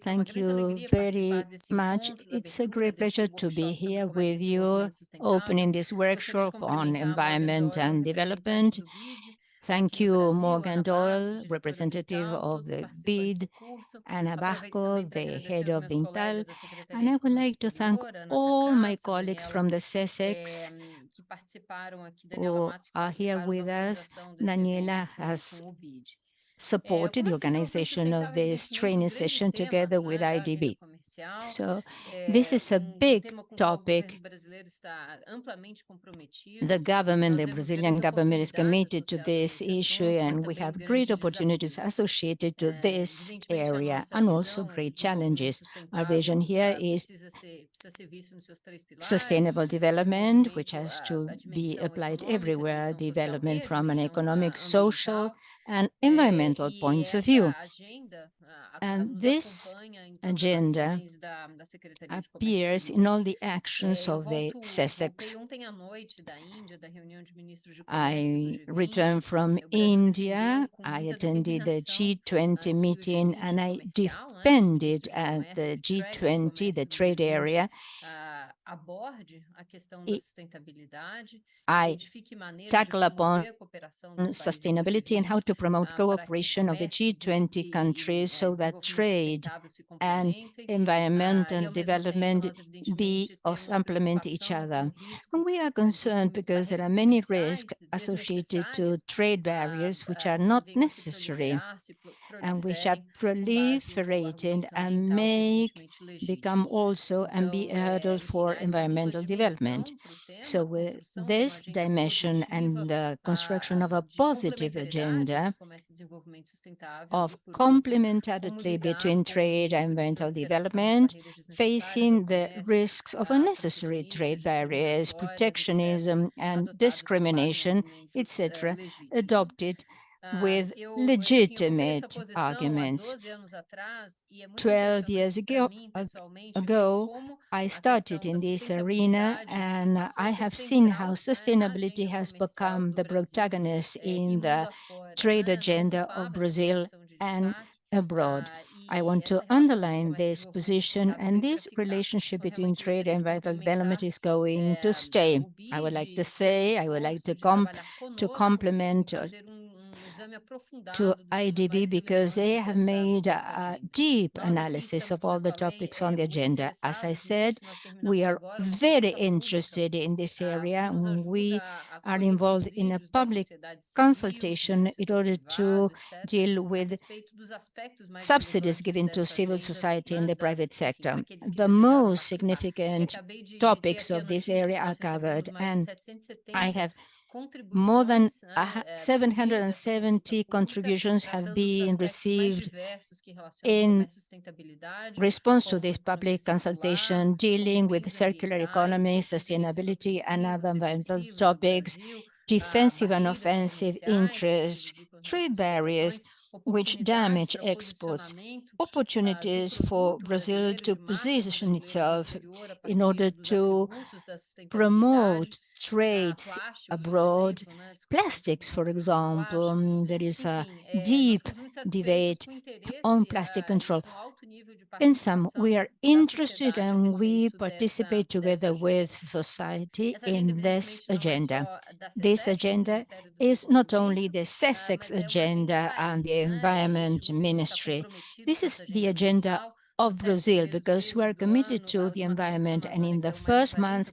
Thank you very much. It's a great pleasure to be here with you, opening this workshop on environment and development. Thank you, Morgan Doyle, representative of the BID, Ana Barco, the head of the INTAL, and I would like to thank all my colleagues from the CESEX who are here with us. Daniela has supported the organization of this training session together with IDB. So this is a big topic. The government, the Brazilian government is committed to this issue, and we have great opportunities associated to this area and also great challenges. Our vision here is sustainable development, which has to be applied everywhere, development from an economic, social, and environmental points of view. And this agenda appears in all the actions of the CESEX. I returned from India. I attended the G20 meeting and I defended at the G20, the trade area. I tackle upon sustainability and how to promote cooperation of the G20 countries so that trade and environmental development be or supplement each other. And we are concerned because there are many risks associated to trade barriers which are not necessary and which are proliferating and become also and be a hurdle for environmental development. So with this dimension and the construction of a positive agenda of complementarity between trade and environmental development, facing the risks of unnecessary trade barriers, protectionism and discrimination, etc., adopted with legitimate arguments. 12 years ago, I started in this arena and I have seen how sustainability has become the protagonist in the trade agenda of Brazil and abroad. I want to underline this position, and this relationship between trade and environmental development is going to stay. I would like to say, I would like to complement to IDB because they have made a deep analysis of all the topics on the agenda. As I said, we are very interested in this area. We are involved in a public consultation in order to deal with subsidies given to civil society in the private sector. The most significant topics of this area are covered, and I have more than 770 contributions have been received in response to this public consultation dealing with circular economy, sustainability, and other environmental topics, defensive and offensive interests, trade barriers which damage exports, opportunities for Brazil to position itself in order to promote trades abroad. Plastics, for example, there is a deep debate on plastic control. In sum, we are interested and we participate together with society in this agenda. This agenda is not only the CESEX agenda and the Environment Ministry. This is the agenda of Brazil because we are committed to the environment, and in the first months,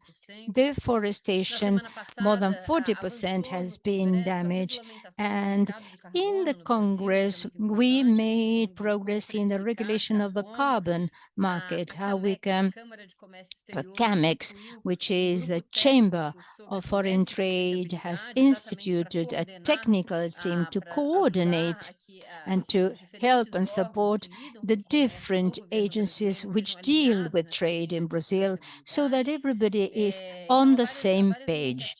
deforestation, more than 40% has been damaged, and in the Congress, we made progress in the regulation of the carbon market, how we can, CAMEX, which is the Chamber of Foreign Trade, has instituted a technical team to coordinate and to help and support the different agencies which deal with trade in Brazil so that everybody is on the same page.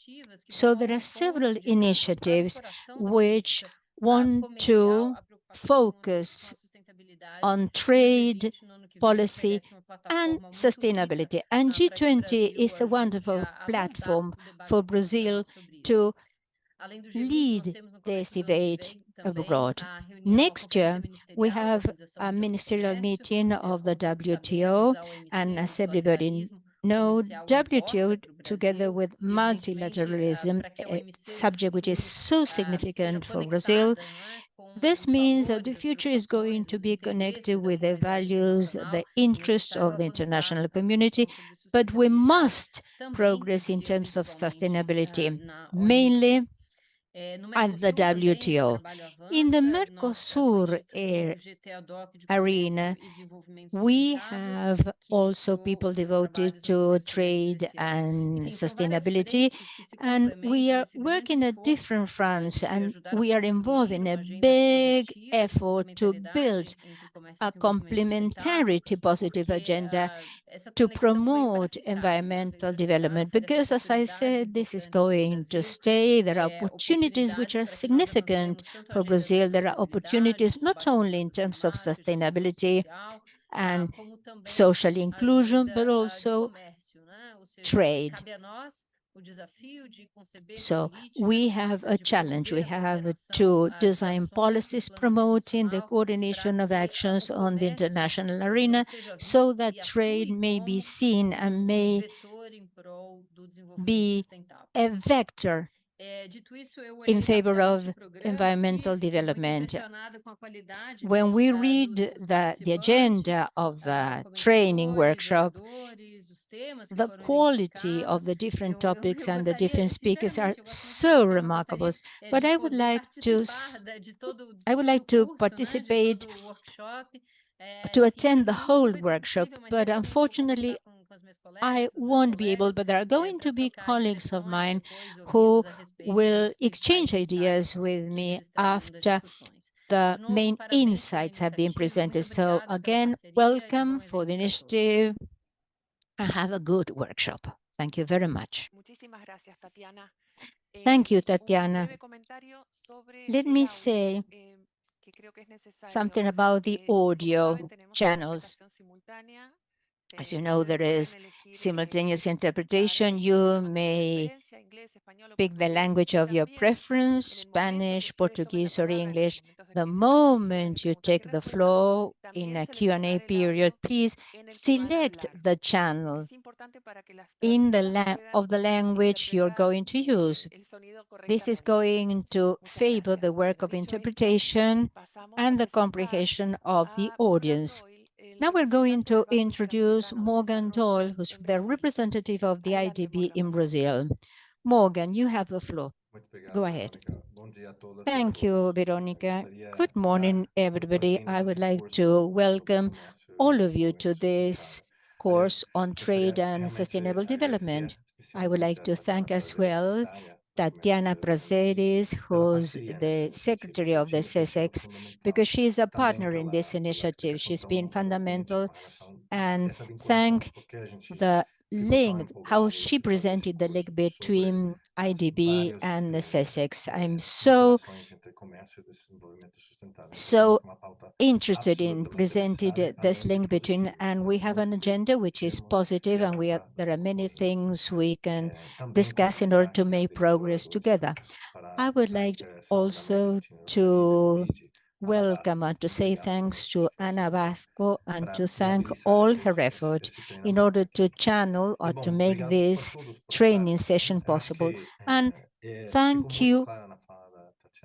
So there are several initiatives which want to focus on trade policy and sustainability. And G20 is a wonderful platform for Brazil to lead this debate abroad. Next year, we have a ministerial meeting of the WTO, and as everybody knows, WTO, together with multilateralism, a subject which is so significant for Brazil, this means that the future is going to be connected with the values, the interests of the international community, but we must progress in terms of sustainability, mainly at the WTO. In the Mercosur arena, we have also people devoted to trade and sustainability, and we are working at different fronts, and we are involved in a big effort to build a complementarity positive agenda to promote environmental development. Because, as I said, this is going to stay. There are opportunities which are significant for Brazil. There are opportunities not only in terms of sustainability and social inclusion, but also trade. So we have a challenge. We have to design policies promoting the coordination of actions on the international arena so that trade may be seen and may be a vector in favor of environmental development. When we read the agenda of the training workshop, the quality of the different topics and the different speakers are so remarkable. But I would like to participate, to attend the whole workshop, but unfortunately I won't be able, but there are going to be colleagues of mine who will exchange ideas with me after the main insights have been presented. So again, welcome for the initiative and have a good workshop. Thank you very much. Thank you, Tatiana. Let me say something about the audio channels. As you know, there is simultaneous interpretation. You may pick the language of your preference, Spanish, Portuguese, or English. The moment you take the floor in a Q&A period, please select the channel in of the language you're going to use. This is going to favor the work of interpretation and the comprehension of the audience. Now we're going to introduce Morgan Doyle, who's the representative of the IDB in Brazil. Morgan, you have the floor. Go ahead. Thank you, Veronica. Good morning, everybody. I would like to welcome all of you to this course on trade and sustainable development. I would like to thank as well Tatiana Prazeres, who's the secretary of the SESEX, because she is a partner in this initiative. She's been fundamental, and thank the link, how she presented the link between IDB and the SESEX. I'm so interested in presenting this link between, and we have an agenda which is positive, and there are many things we can discuss in order to make progress together. I would like also to welcome and to say thanks to Ana Vasco and to thank all her effort in order to channel or to make this training session possible. And thank you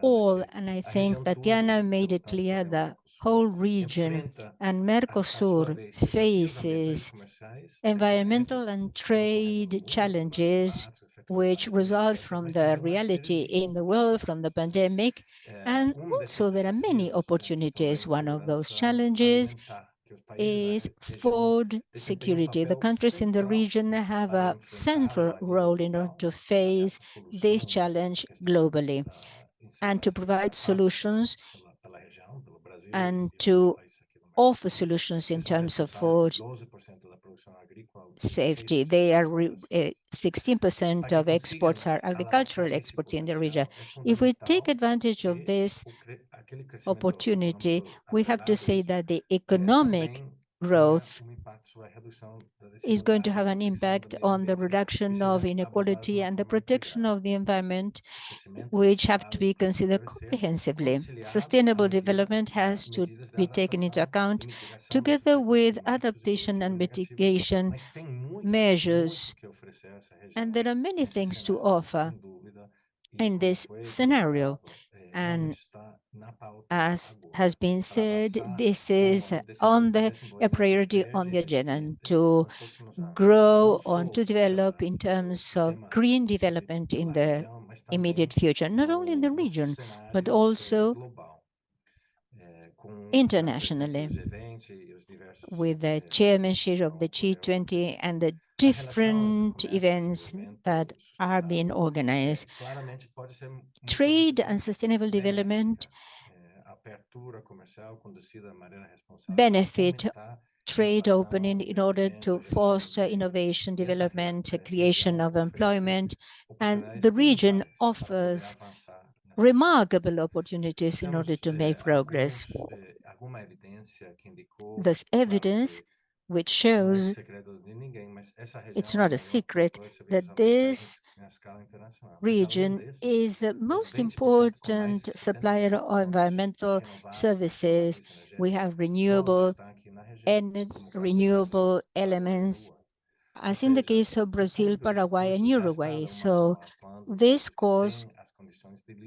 all. And I think Tatiana made it clear the whole region and Mercosur faces environmental and trade challenges which result from the reality in the world, from the pandemic. And also there are many opportunities. One of those challenges is food security. The countries in the region have a central role in order to face this challenge globally and to provide solutions and to offer solutions in terms of food safety. They are 16% of exports are agricultural exports in the region. If we take advantage of this opportunity, we have to say that the economic growth is going to have an impact on the reduction of inequality and the protection of the environment, which have to be considered comprehensively. Sustainable development has to be taken into account together with adaptation and mitigation measures. And there are many things to offer in this scenario. And as has been said, this is a priority on the agenda, and to grow or to develop in terms of green development in the immediate future, not only in the region, but also internationally, with the chairmanship of the G20 and the different events that are being organized. Trade and sustainable development benefit trade opening in order to foster innovation, development, creation of employment, and the region offers remarkable opportunities in order to make progress. There's evidence which shows it's not a secret that this region is the most important supplier of environmental services. We have renewable elements, as in the case of Brazil, Paraguay, and Uruguay. So this course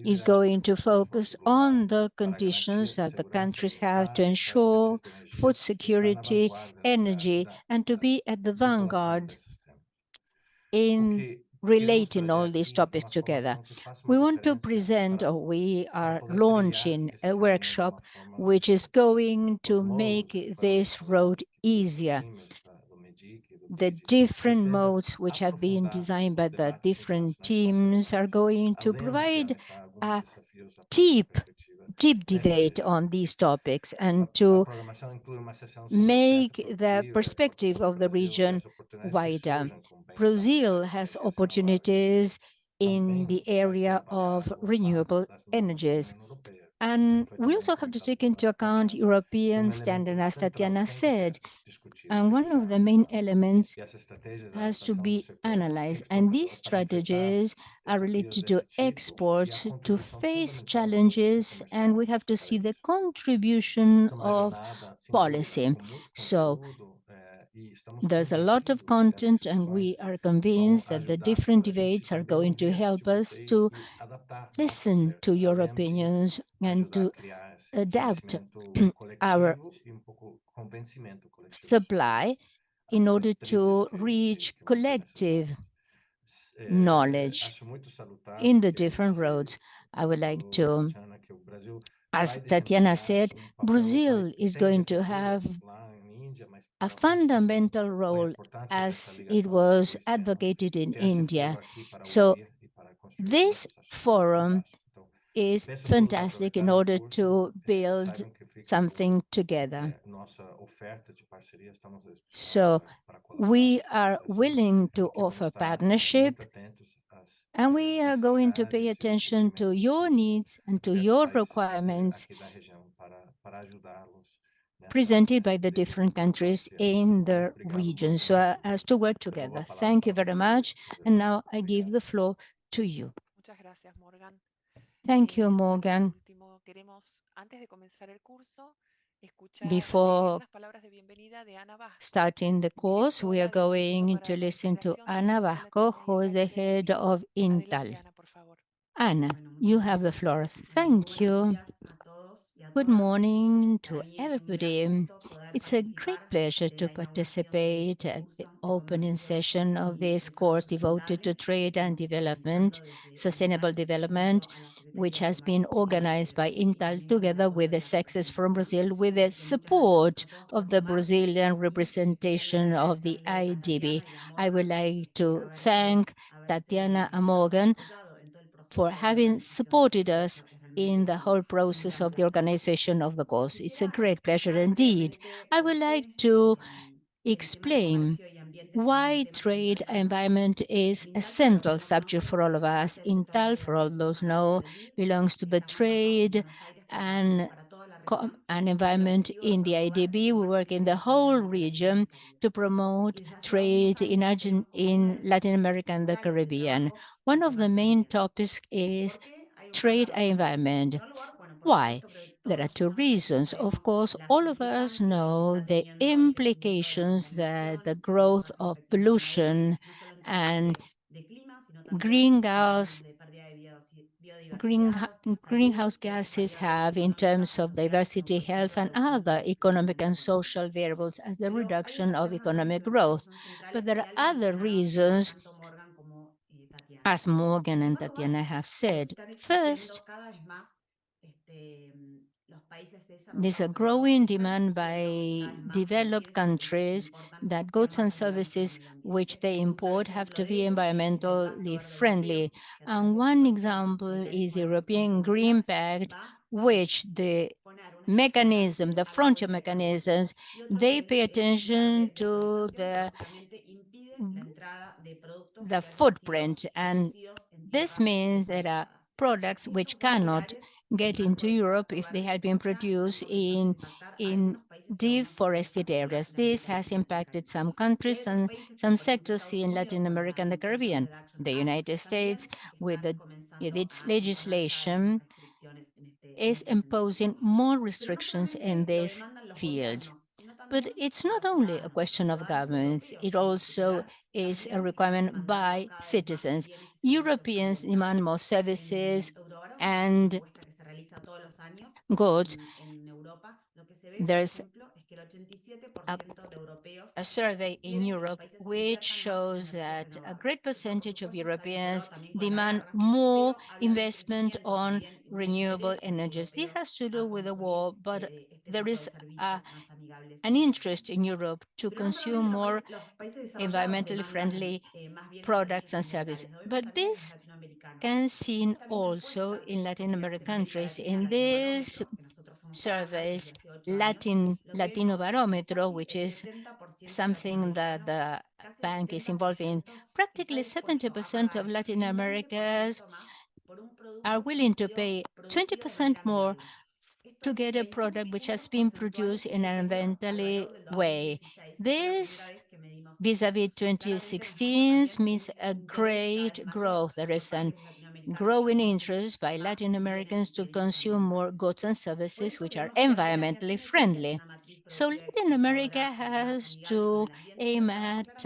is going to focus on the conditions that the countries have to ensure food security, energy, and to be at the vanguard in relating all these topics together. We want to present, or we are launching a workshop which is going to make this road easier. The different modes which have been designed by the different teams are going to provide a deep, deep debate on these topics and to make the perspective of the region wider. Brazil has opportunities in the area of renewable energies. And we also have to take into account European standards, as Tatiana said. And one of the main elements has to be analyzed. And these strategies are related to exports to face challenges, and we have to see the contribution of policy. So there's a lot of content, and we are convinced that the different debates are going to help us to listen to your opinions and to adapt our supply in order to reach collective knowledge in the different roads. I would like to, as Tatiana said, Brazil is going to have a fundamental role as it was advocated in India. So this forum is fantastic in order to build something together. So we are willing to offer partnership, and we are going to pay attention to your needs and to your requirements presented by the different countries in the region, so as to work together. Thank you very much. And now I give the floor to you. Thank you, Morgan. Before starting the course, we are going to listen to Ana Vasco, who is the head of INTAL. Ana, you have the floor. Thank you. Good morning to everybody. It's a great pleasure to participate at the opening session of this course devoted to trade and development, sustainable development, which has been organized by INTAL together with the Sexes from Brazil, with the support of the Brazilian representation of the IDB. I would like to thank Tatiana and Morgan for having supported us in the whole process of the organization of the course. It's a great pleasure indeed. I would like to explain why trade environment is a central subject for all of us. INTAL, for all those know, belongs to the trade and and environment in the IDB. We work in the whole region to promote trade in Latin America and the Caribbean. One of the main topics is trade and environment. Why? There are two reasons. Of course, all of us know the implications that the growth of pollution and greenhouse green, greenhouse gases have in terms of diversity, health, and other economic and social variables as the reduction of economic growth. But there are other reasons, as Morgan and Tatiana have said. First, there's a growing demand by developed countries that goods and services which they import have to be environmentally friendly. And one example is the European Green Pact, which the frontier mechanisms, they pay attention to the footprint, and this means there are products which cannot get into Europe if they had been produced in deforested areas. This has impacted some countries and some sectors in Latin America and the Caribbean. The United States, with its legislation, is imposing more restrictions in this field. But it's not only a question of governments, it also is a requirement by citizens. Europeans demand more services and goods. There's a, a survey in Europe which shows that a great percentage of Europeans demand more investment on renewable energies. This has to do with the war, but there is an interest in Europe to consume more environmentally friendly products and services. But this can seen also in Latin American countries. In this surveys, Latino Barometro, which is something that the bank is involved in, practically 70% of Latin Americans are willing to pay 20% more to get a product which has been produced in an environmentally way. This vis-a-vis 2016 means a great growth. There is an growing interest by Latin Americans to consume more goods and services which are environmentally friendly. So Latin America has to aim at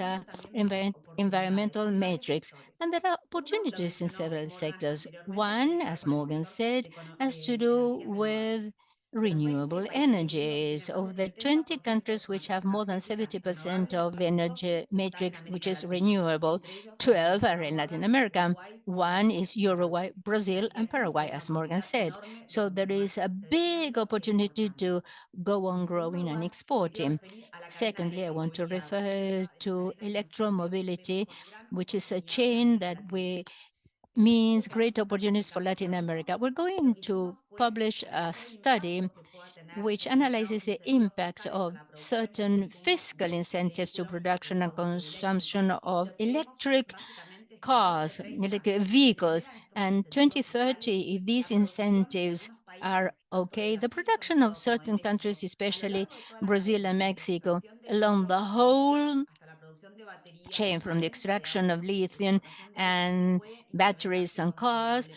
environmental metrics, and there are opportunities in several sectors. One, as Morgan said, has to do with renewable energies. Of the 20 countries which have more than 70% of the energy matrix, which is renewable, 12 are in Latin America. One is Uruguay, Brazil, and Paraguay, as Morgan said. So there is a big opportunity to go on growing and exporting. Secondly, I want to refer to electromobility, which is a chain that we means great opportunities for Latin America. We're going to publish a study which analyzes the impact of certain fiscal incentives to production and consumption of electric cars, electric vehicles, and 2030, if these incentives are okay, the production of certain countries, especially Brazil and Mexico, along the whole chain from the extraction of lithium and batteries and cars.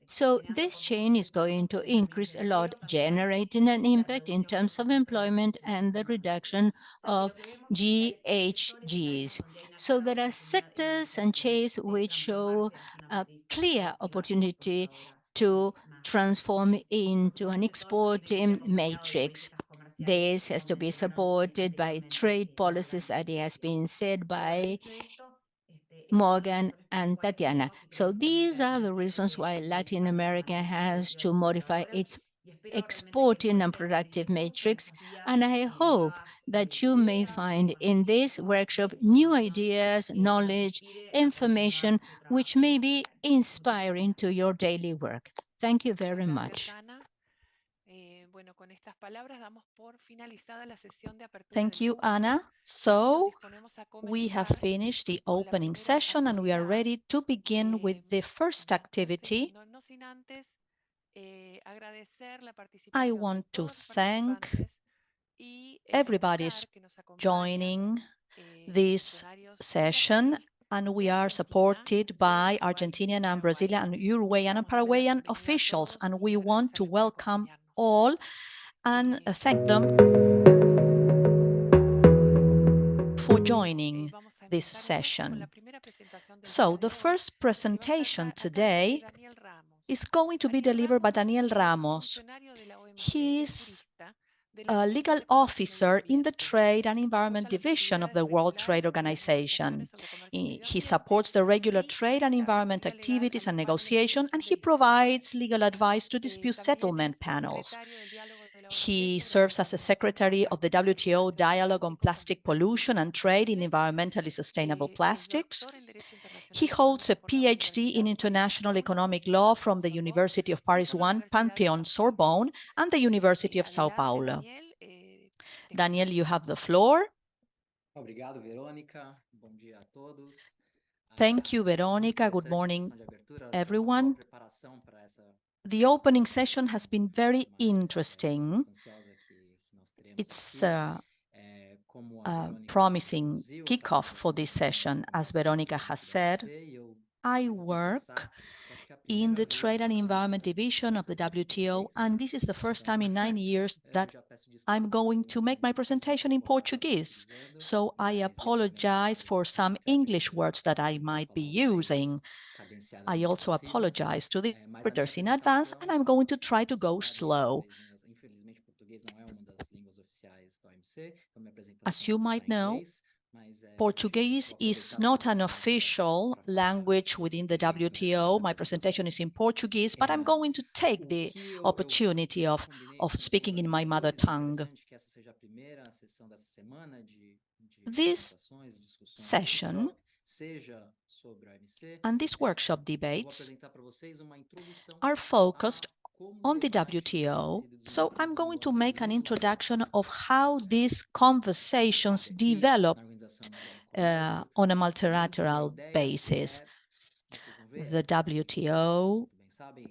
So this chain is going to increase a lot, generating an impact in terms of employment and the reduction of GHGs. So there are sectors and chains which show a clear opportunity to transform into an exporting matrix. This has to be supported by trade policies, as it has been said by Morgan and Tatiana. So these are the reasons why Latin America has to modify its exporting and productive matrix. And I hope that you may find in this workshop new ideas, knowledge, information, which may be inspiring to your daily work. Thank you very much. Thank you, Ana. So we have finished the opening session and we are ready to begin with the first activity. I want to thank everybody's joining this session, and we are supported by Argentinian and Brazilian and Uruguayan and Paraguayan officials, and we want to welcome all and thank them for joining this session. So the first presentation today is going to be delivered by Daniel Ramos. He's a legal officer in the Trade and Environment Division of the World Trade Organization. He supports the regular trade and environment activities and negotiation, and he provides legal advice to dispute settlement panels. He serves as a secretary of the WTO Dialogue on Plastic Pollution and Trade in Environmentally Sustainable Plastics. He holds a PhD in International Economic Law from the University of Paris I, Panthéon-Sorbonne, and the University of Sao Paulo. Daniel, you have the floor. Obrigado, Verônica. Bom dia a todos. Thank you, Veronica. Good morning, everyone. The opening session has been very interesting. It's a promising kickoff for this session. As Veronica has said, I work in the Trade and Environment Division of the WTO, and this is the first time in 9 years that I'm going to make my presentation in Portuguese. So I apologize for some English words that I might be using. I also apologize to the interpreters in advance, and I'm going to try to go slow. As you might know, Portuguese is not an official language within the WTO. My presentation is in Portuguese, but I'm going to take the opportunity of speaking in my mother tongue. This session and these workshop debates are focused on the WTO, so I'm going to make an introduction of how these conversations develop on a multilateral basis. The WTO,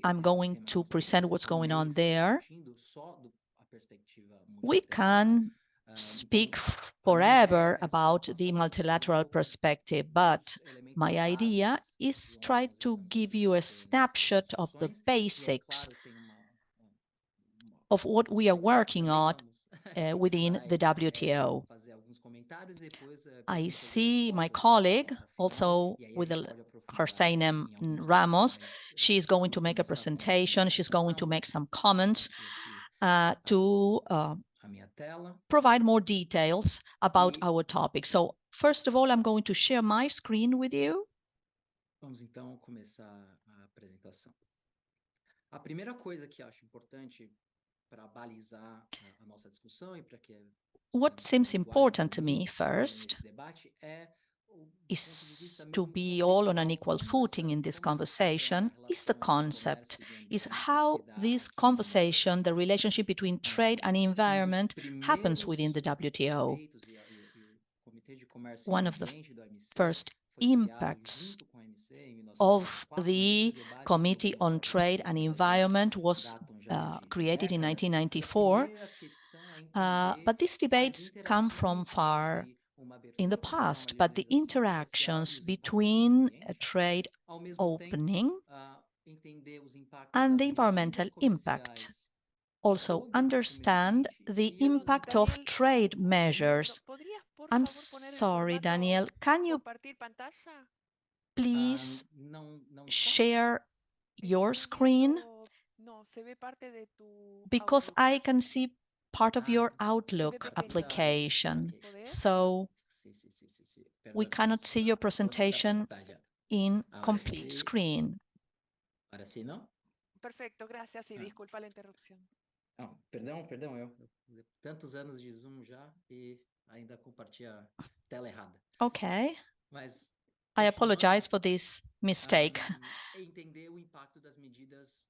I'm going to present what's going on there. We can speak forever about the multilateral perspective, but my idea is try to give you a snapshot of the basics of what we are working on within the WTO. I see my colleague, also with her name Ramos, she's going to make a presentation, she's going to make some comments to provide more details about our topic. So first of all, I'm going to share my screen with you. Vamos então começar a apresentação. A primeira coisa que acho importante para balizar a nossa discussão e para que what seems important to me first is to be all on an equal footing in this conversation is the concept, is how this conversation, the relationship between trade and environment happens within the WTO. One of the first impacts of the Committee on Trade and Environment was created in 1994, but these debates come from far in the past, but the interactions between a trade opening and the environmental impact. Also understand the impact of trade measures. I'm sorry, Daniel, can you please share your screen? Because I can see part of your Outlook application, so we cannot see your presentation in complete screen. Perfecto, gracias y disculpa la interrupción. Perdão, eu tantos anos de Zoom já e ainda compartilho a tela errada. Okay. Mas I apologize for this mistake. Entender o impacto das medidas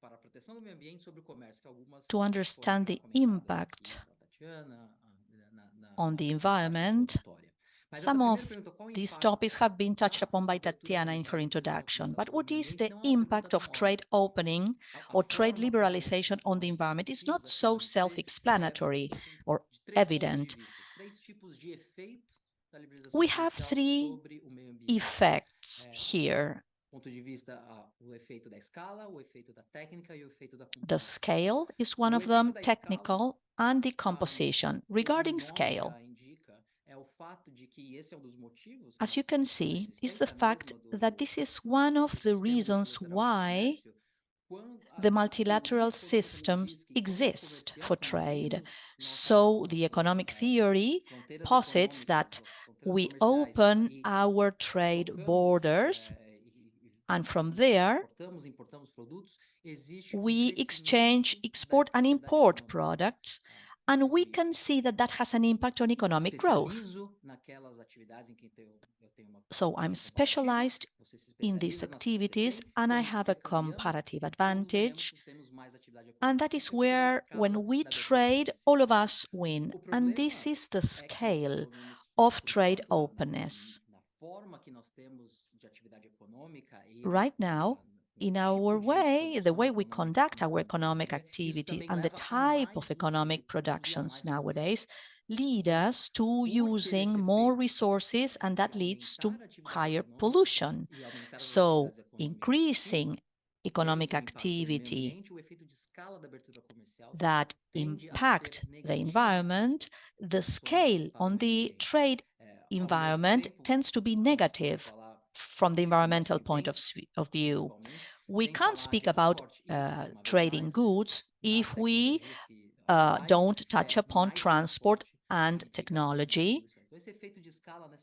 para a proteção do meio ambiente sobre o comércio, que algumas to understand the impact on the environment Some of these topics have been touched upon by Tatiana in her introduction, but what is the impact of trade opening or trade liberalization on the environment is not so self-explanatory or evident. We have three effects here. The scale is one of them, technical, and the composition. Regarding scale, as you can see, is the fact that this is one of the reasons why the multilateral systems exist for trade. So the economic theory posits that we open our trade borders, and from there we exchange, export and import products, and we can see that that has an impact on economic growth. So I'm specialized in these activities and I have a comparative advantage. And that is where, when we trade, all of us win. And this is the scale of trade openness. Right now, in our way, the way we conduct our economic activity and the type of economic productions nowadays lead us to using more resources, and that leads to higher pollution. So increasing economic activity that impact the environment, the scale on the trade environment tends to be negative from the environmental point of view. We can't speak about trading goods if we don't touch upon transport and technology.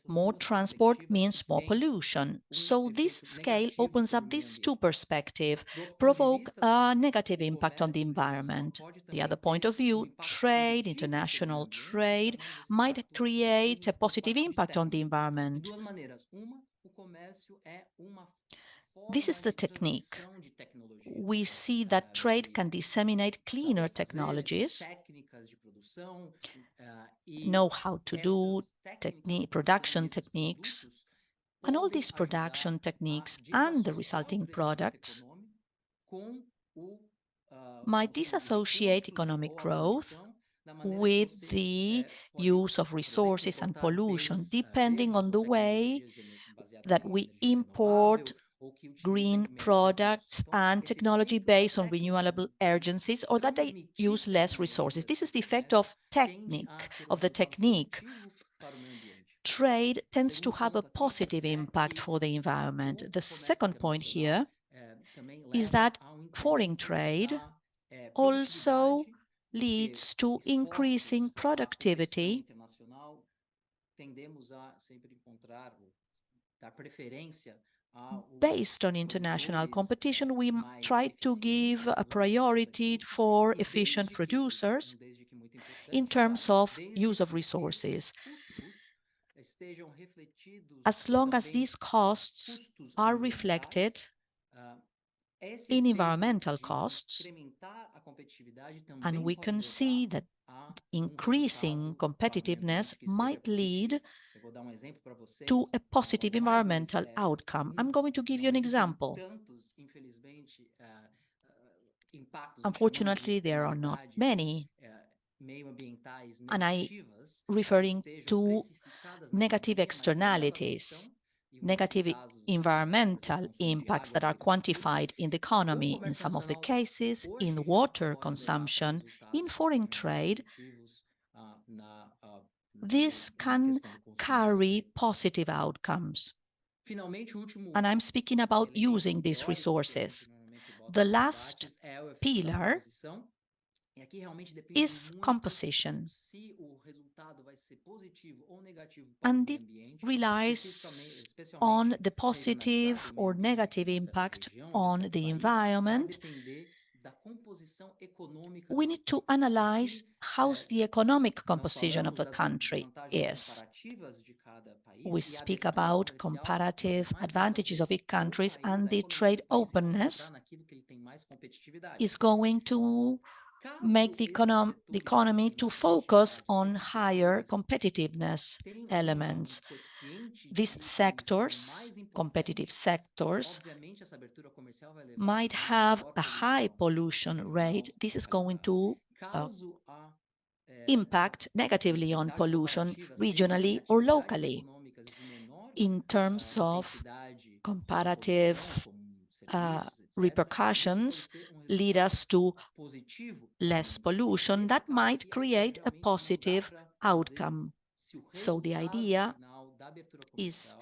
More transport means more pollution. So this scale opens up these two perspectives, provoke a negative impact on the environment. The other point of view, trade, international trade, might create a positive impact on the environment. This is the technique. We see that trade can disseminate cleaner technologies, know how to do production techniques, and all these production techniques and the resulting products might disassociate economic growth with the use of resources and pollution, depending on the way that we import green products and technology based on renewable energies, or that they use less resources. This is the effect of the technique. Trade tends to have a positive impact for the environment. The second point here is that foreign trade also leads to increasing productivity. Based on international competition, we try to give a priority for efficient producers in terms of use of resources. As long as these costs are reflected in environmental costs, and we can see that increasing competitiveness might lead to a positive environmental outcome. I'm going to give you an example. Unfortunately, there are not many, and I'm referring to negative externalities, negative environmental impacts that are quantified in the economy, in some of the cases, in water consumption, in foreign trade. This can carry positive outcomes. And I'm speaking about using these resources. The last pillar is composition. And it relies on the positive or negative impact on the environment. We need to analyze how the economic composition of the country is. We speak about comparative advantages of each countries, and the trade openness is going to make the economy to focus on higher competitiveness elements. These sectors, competitive sectors, might have a high pollution rate. This is going to impact negatively on pollution regionally or locally in terms of comparative repercussions lead us to less pollution that might create a positive outcome. So the idea is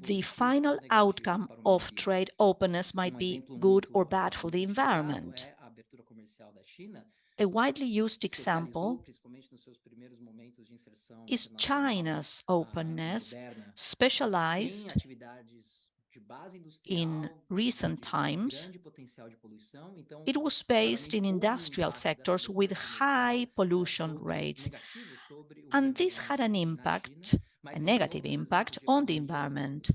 the final outcome of trade openness might be good or bad for the environment. A widely used example is China's openness, specialized in recent times. It was based in industrial sectors with high pollution rates, and this had an impact, a negative impact, on the environment.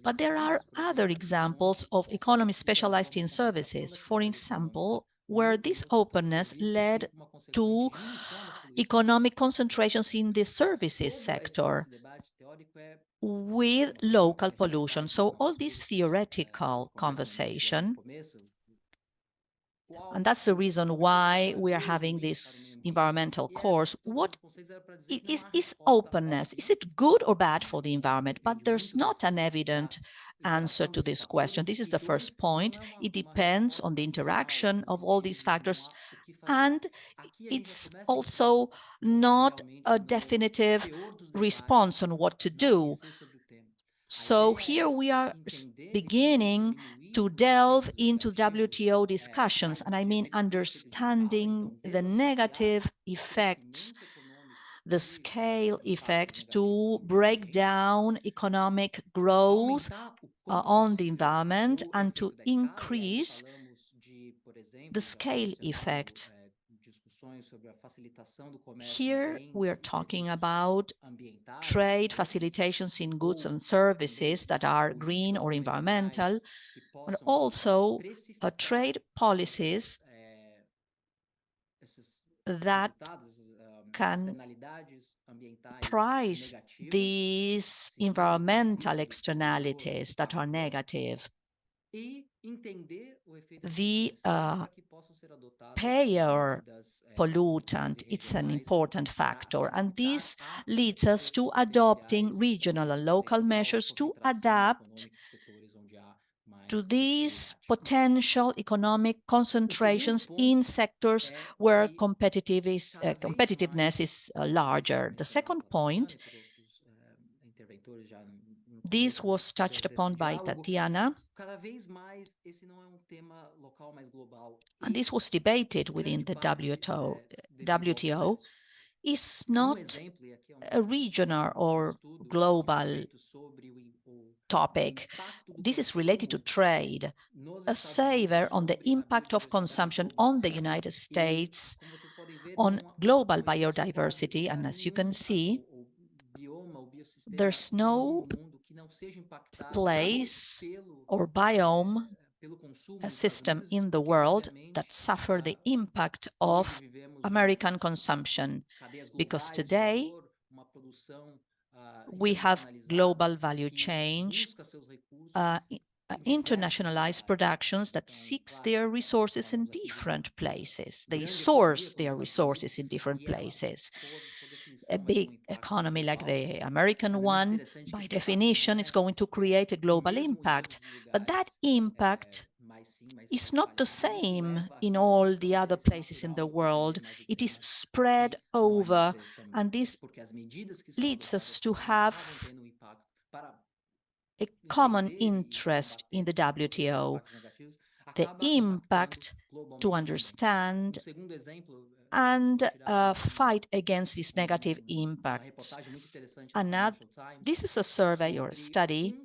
But there are other examples of economies specialized in services, for example, where this openness led to economic concentrations in the services sector with local pollution. So all this theoretical conversation, and that's the reason why we are having this environmental course. What is openness? Is it good or bad for the environment? But there's not an evident answer to this question. This is the first point. It depends on the interaction of all these factors, and it's also not a definitive response on what to do. So here we are beginning to delve into WTO discussions, and I mean understanding the negative effects, the scale effect, to break down economic growth on the environment and to increase the scale effect. Here we are talking about trade facilitations in goods and services that are green or environmental, but also trade policies that can price these environmental externalities that are negative. The payer pollutant, it's an important factor, and this leads us to adopting regional and local measures to adapt to these potential economic concentrations in sectors where competitiveness is larger. The second point, this was touched upon by Tatiana, and this was debated within the WTO, is not a regional or global topic. This is related to trade. A survey on the impact of consumption on the United States on global biodiversity, and as you can see, there's no place or biome, a system in the world that suffer the impact of American consumption, because today we have global value change, internationalized productions that seeks their resources in different places. They source their resources in different places. A big economy like the American one, by definition, is going to create a global impact. But that impact is not the same in all the other places in the world. It is spread over, and this leads us to have a common interest in the WTO, the impact to understand and fight against these negative impacts. This is a survey or a study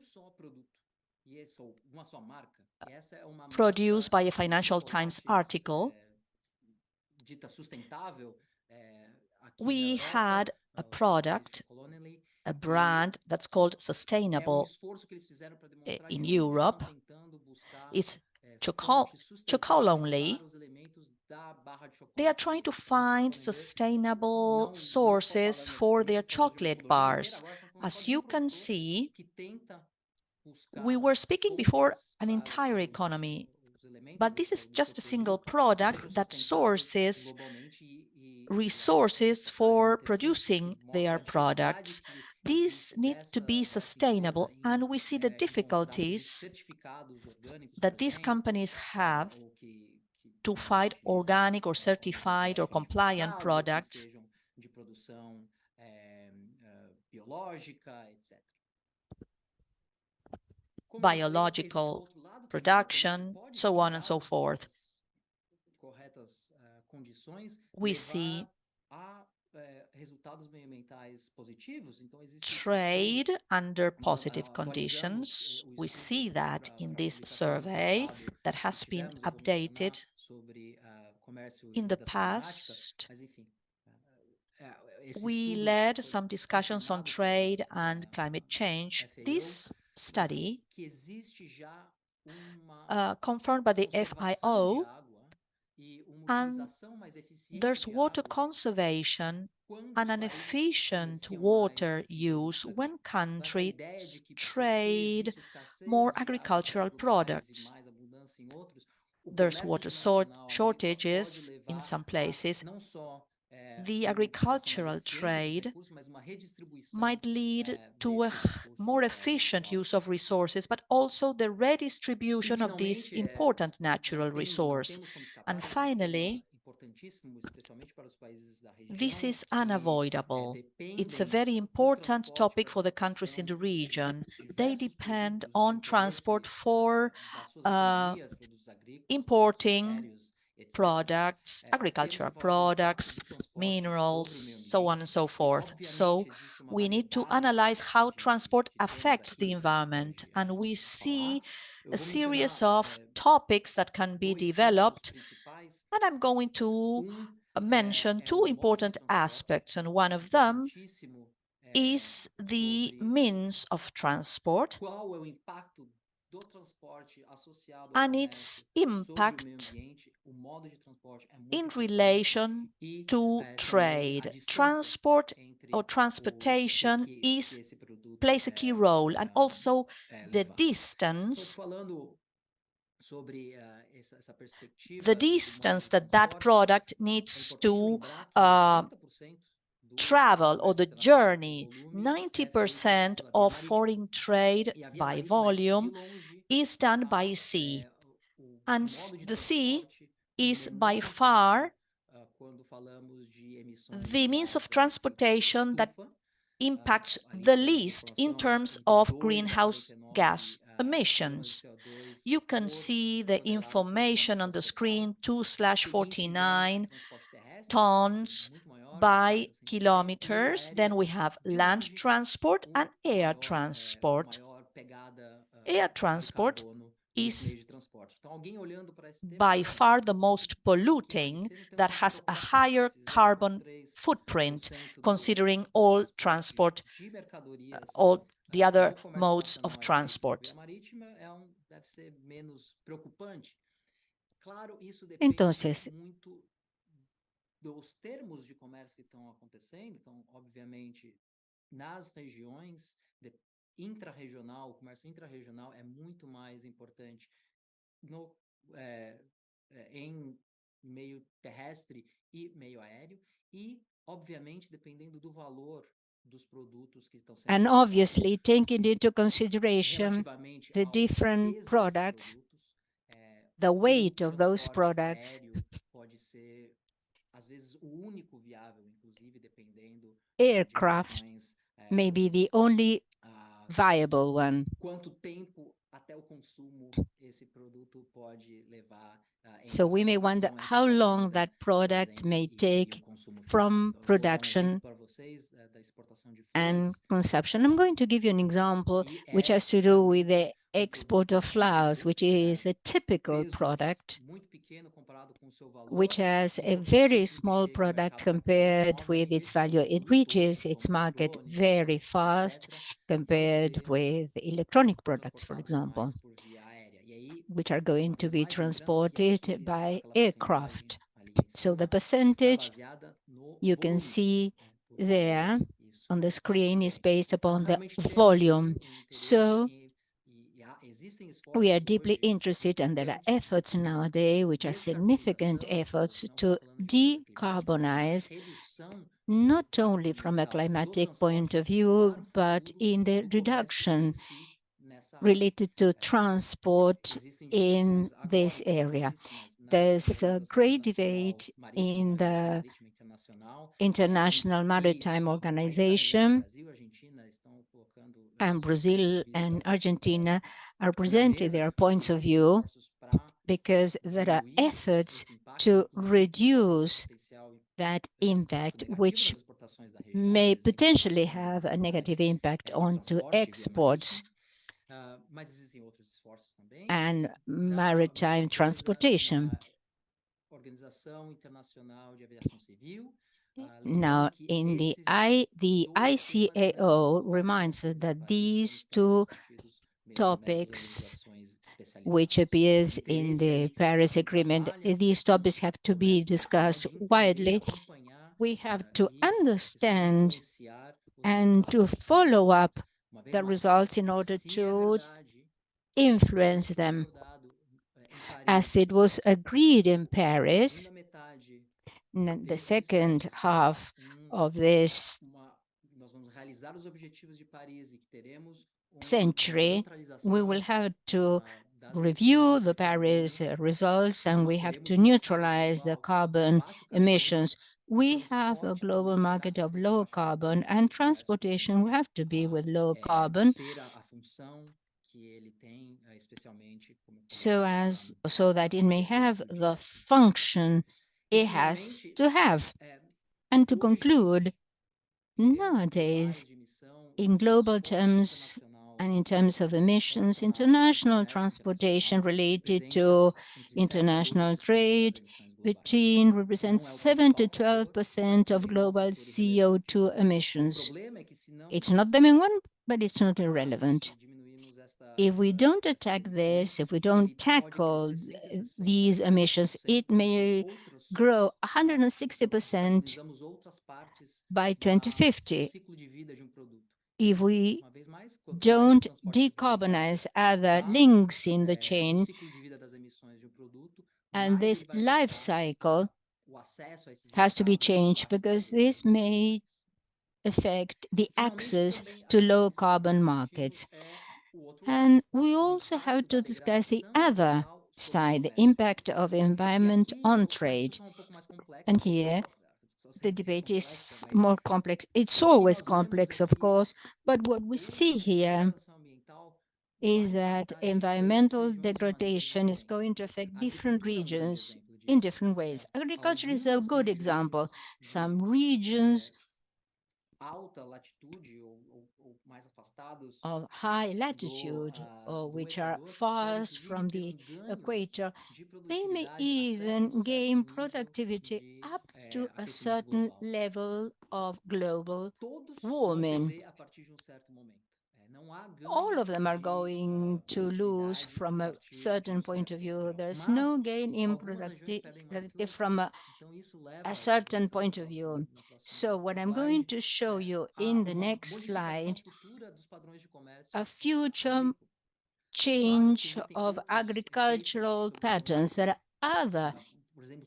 produced by a Financial Times article. We had a product, a brand that's called Sustainable in Europe. It's charcoal only, They are trying to find sustainable sources for their chocolate bars. As you can see, we were speaking before an entire economy, but this is just a single product that sources resources for producing their products. These need to be sustainable, and we see the difficulties that these companies have to find organic or certified or compliant products, biological production, so on and so forth. We see trade under positive conditions. We see that in this survey that has been updated in the past. We led some discussions on trade and climate change. This study, confirmed by the FIO, and there's water conservation and an efficient water use when countries trade more agricultural products. There's water shortages in some places. The agricultural trade might lead to a more efficient use of resources, but also the redistribution of this important natural resource. And finally, this is unavoidable. It's a very important topic for the countries in the region. They depend on transport for importing products, agricultural products, minerals, so on and so forth. So we need to analyze how transport affects the environment. And we see a series of topics that can be developed. And I'm going to mention two important aspects. And one of them is the means of transport and its impact in relation to trade. Transport or transportation plays a key role, and also the distance that product needs to travel, or the journey. 90% of foreign trade by volume is done by sea, and the sea is by far the means of transportation that impacts the least in terms of greenhouse gas emissions. You can see the information on the screen, 2/49 tons by kilometers. Then we have land transport and air transport. Air transport is by far the most polluting, that has a higher carbon footprint, considering all transport, all the other modes of transport. Entonces, dos termos de comércio que estão acontecendo. Então, obviamente, nas regiões intrarregional, o comércio intrarregional é muito mais importante em meio terrestre e meio aéreo, e, obviamente, dependendo do valor dos produtos que estão sendo and obviously taking into consideration the different products, the weight of those products. Pode ser, às vezes, o único viável, inclusive, dependendo aircraft may be the only viable one. Quanto tempo até o consumo esse produto pode levar? So we may wonder how long that product may take from production and consumption. I'm going to give you an example which has to do with the export of flowers, which is a typical product, which has a very small product compared with its value. It reaches its market very fast compared with electronic products, for example, which are going to be transported by aircraft. So the percentage you can see there on the screen is based upon the volume. So we are deeply interested, and there are efforts nowadays, which are significant efforts to decarbonize, not only from a climatic point of view, but in the reduction related to transport in this area. There's a great debate in the International Maritime Organization, and Brazil and Argentina are presenting their points of view because there are efforts to reduce that impact, which may potentially have a negative impact onto exports and maritime transportation. Now, in the ICAO reminds us that these two topics, which appears in the Paris Agreement, these topics have to be discussed widely. We have to understand and to follow up the results in order to influence them. As it was agreed in Paris, the second half of this century, we will have to review the Paris results, and we have to neutralize the carbon emissions. We have a global market of low carbon, and transportation will have to be with low carbon, so that it may have the function it has to have. And to conclude, nowadays, in global terms and in terms of emissions, international transportation related to international trade represents 7 to 12% of global CO2 emissions. It's not the main one, but it's not irrelevant. If we don't attack this, if we don't tackle these emissions, it may grow 160% by 2050. If we don't decarbonize other links in the chain, and this life cycle has to be changed, because this may affect the access to low carbon markets. And we also have to discuss the other side, the impact of environment on trade. And here, the debate is more complex. It's always complex, of course, but what we see here is that environmental degradation is going to affect different regions in different ways. Agriculture is a good example. Some regions of high latitude, or which are fast from the equator, they may even gain productivity up to a certain level of global warming. All of them are going to lose from a certain point of view. There's no gain in productivity from a certain point of view. So what I'm going to show you in the next slide, a future change of agricultural patterns. There are other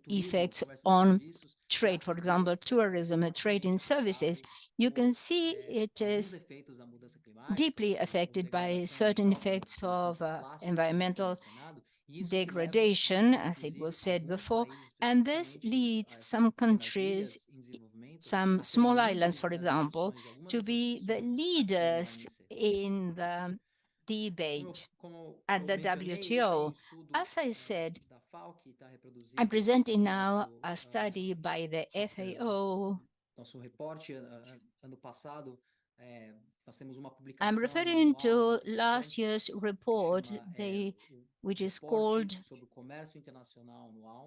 effects on trade, for example, tourism and trade in services. You can see it is deeply affected by certain effects of environmental degradation, as it was said before, and this leads some countries, some small islands, for example, to be the leaders in the debate at the WTO. As I said, I'm presenting now a study by the FAO. I'm referring to last year's report, which is called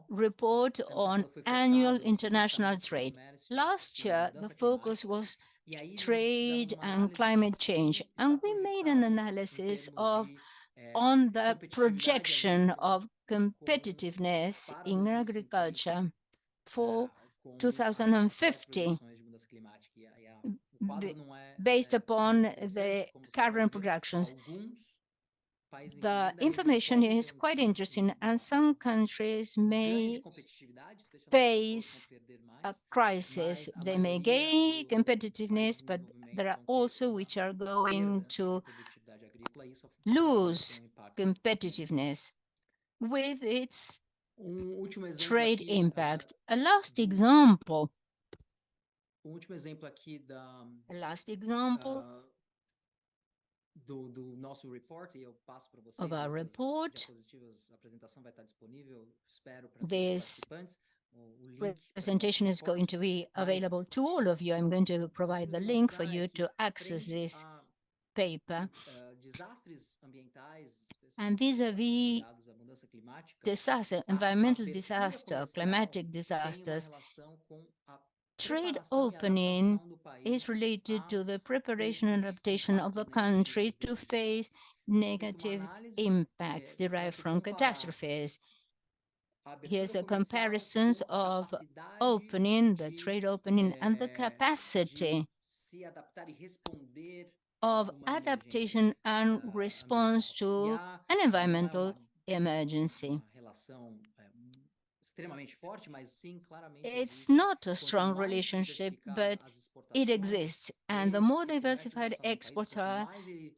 Report on Annual International Trade. Last year, the focus was trade and climate change, and we made an analysis on the projection of competitiveness in agriculture for com as atuais 2050, projeções de mudança climática. O quadro não é based upon muito interessante, the como vocês podem current ver. projections. Alguns países, The inclusive da região, information podem ter is quite interesting, and some countries ganho de may competitividade, deixando as pessoas vão face perder a mais, crisis. mas a They may maioria gain dos países competitiveness, em but desenvolvimento there are vão ter also uma which are going perda de to produtividade agrícola, e isso vai ter lose um impacto nesse. competitiveness with its Último exemplo trade aqui impact. A last do example, último exemplo aqui da a last example ah, do nosso report, e eu passo para of vocês our essas report. diapositivas. A apresentação vai estar disponível, espero, para todos os This participantes, o link para o nosso presentation is going report. to be Mas available to all of you. I'm going to provide the conseguimos link for mostrar you que to access frente this a paper. desastres ambientais, And especialmente vis-à-vis ligados à mudança climática, disaster, a environmental abertura disaster, comercial climatic tem uma disasters, relação com a trade preparação e opening adaptação do is país related a to the preparation and esses adaptation of the impactos negativos country to desse face desastre. Foi feita uma negative análise impacts para derived se from comparar catastrophes. a abertura Here's a comercial comparisons com a of capacidade opening, the trade opening, and the de capacity se adaptar e responder a of uma emergência adaptation and response ambiental. E to há, an não é environmental emergency. uma relação extremamente forte, mas sim, claramente It's existe. not a Quanto strong mais relationship, diversificada but as it exportações, exists. And the more ele começa a diversified relacionar um país, exports quanto are, mais ele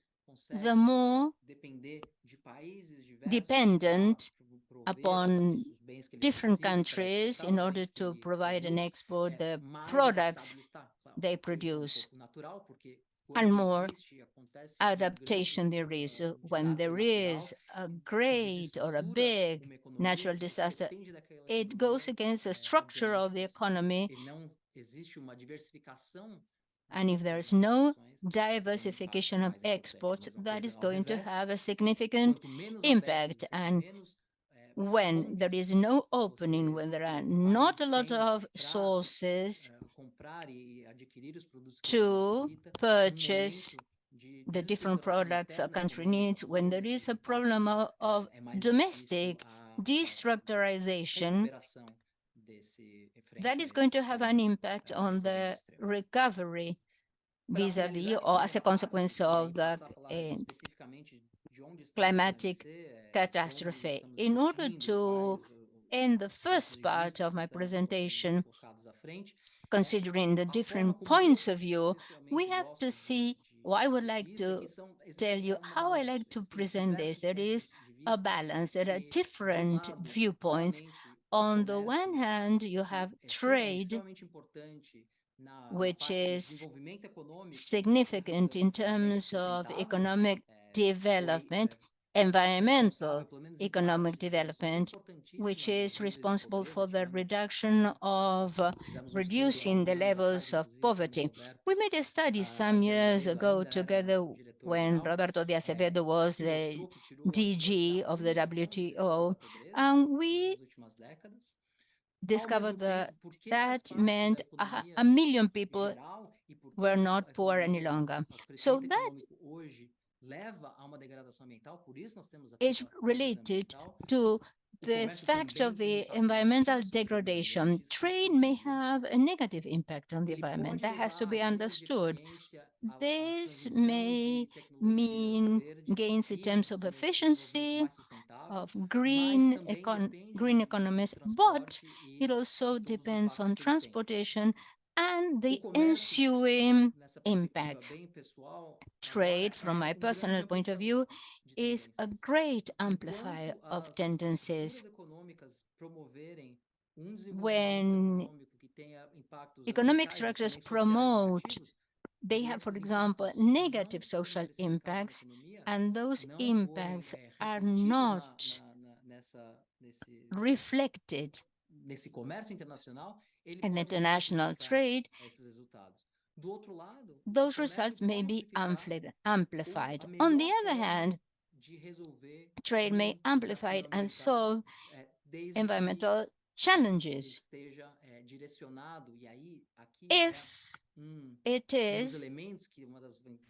the consegue more depender de países diversos para dependent prover upon os bens que eles different precisam, para countries exportar in os order bens que to ele provide and produz, export the mais adaptado products ele está. Claro, they isso é um produce, pouco natural, porque and quando more existe, acontece um grande adaptation there is. When desastre there natural is a que great or a desestrutura big uma economia, natural se você disaster, depende daquela it goes economia, against the structure obviamente of the economy. e não existe uma diversificação And if there dessas is no exportações, você tem um impacto diversification of mais importante. A exports, mesma that coisa is ao going to revés, have a significant quanto menos aberto, impact. quanto And menos when there is fontes no opening, when there are o not a país lot tem of para se sources comprar e adquirir os produtos que ele to necessita, num purchase momento de the different desestruturação products a interna country econômica, needs, when there todos is esses a problem impactos, of é mais difícil domestic a destructurization, recuperação desse that frente a is going esse to have extremo, an impact on esse evento the extremo. recovery Para vis-à-vis finalizar essa or as primeira a parte consequence e aí of the passar a falar especificamente de onde estamos querendo climatic ser, onde catastrophe. estamos In order discutindo, to quais end the os pontos first de part vista of que my estão sendo presentation, colocados à frente, considering the a forma different como points eu of view, we pessoalmente have to gosto see, de or I would discutir like isso, é to que tell existem you how I like to existem present this. diversos There is pontos de a vista balance. There are e, de um different lado, viewpoints. claramente, o On the one comércio, hand, you que have é trade, extremamente importante na which parte do is desenvolvimento econômico significant do in crescimento terms of sustentável, economic foi development, responsável, environmental pelo menos em economic parte, uma redução development, which importantíssima dos is níveis de responsible pobreza for que the ano reduction of fizemos um estudo há reducing the alguns anos atrás, levels of inclusive com o poverty. Roberto We made a study some de years Azevedo, ago ainda era together nosso when diretor-geral, Roberto de Acevedo was que the mostrou que tirou DG of the aproximadamente 1 bilhão de pessoas da WTO, pobreza and nas we últimas décadas. Ao mesmo discovered that tempo, porque faz that parte da meant economia a million people geral e porque were not a poor any economia, longer. o So crescimento that econômico hoje leva a uma degradação ambiental, por isso nós temos a is pobreza related ambiental. to O the comércio fact também of tem um the impacto environmental negativo sobre o meio degradation. ambiente, isso tem que se Trade may entender. have a negative impact on the Ele environment. pode That has to levar a be ganhos de understood. eficiência, a This transição de may tecnologias mean verdes gains in e terms of um desenvolvimento efficiency, mais sustentável, of mas também depende green do economies, but transporte e it also de todos os depends impactos on que ele tem. transportation and O the comércio, ensuing nessa perspectiva impact. bem pessoal, agora Trade, from é my grande personal point of amplificador view, de is a tendências. great amplifier Enquanto of as estruturas tendencies. econômicas promoverem um desenvolvimento When econômico que tenha impactos economic ambientais, mas structures também sociais promote, negativos, they e have, for esses example, impactos não negative forem social diversificados na impacts, economia, and those não forem impacts are refletidos not nesse, reflected nesse comércio internacional, ele in pode sim international amplificar trade, esses resultados. Do outro lado, o those comércio results may pode be amplificar amplified. a On the melhor other forma hand, de resolver trade may um amplify desafio it and ambiental, solve desde que environmental ele challenges esteja direcionado, e aí aqui é if It um dos is elementos que se eu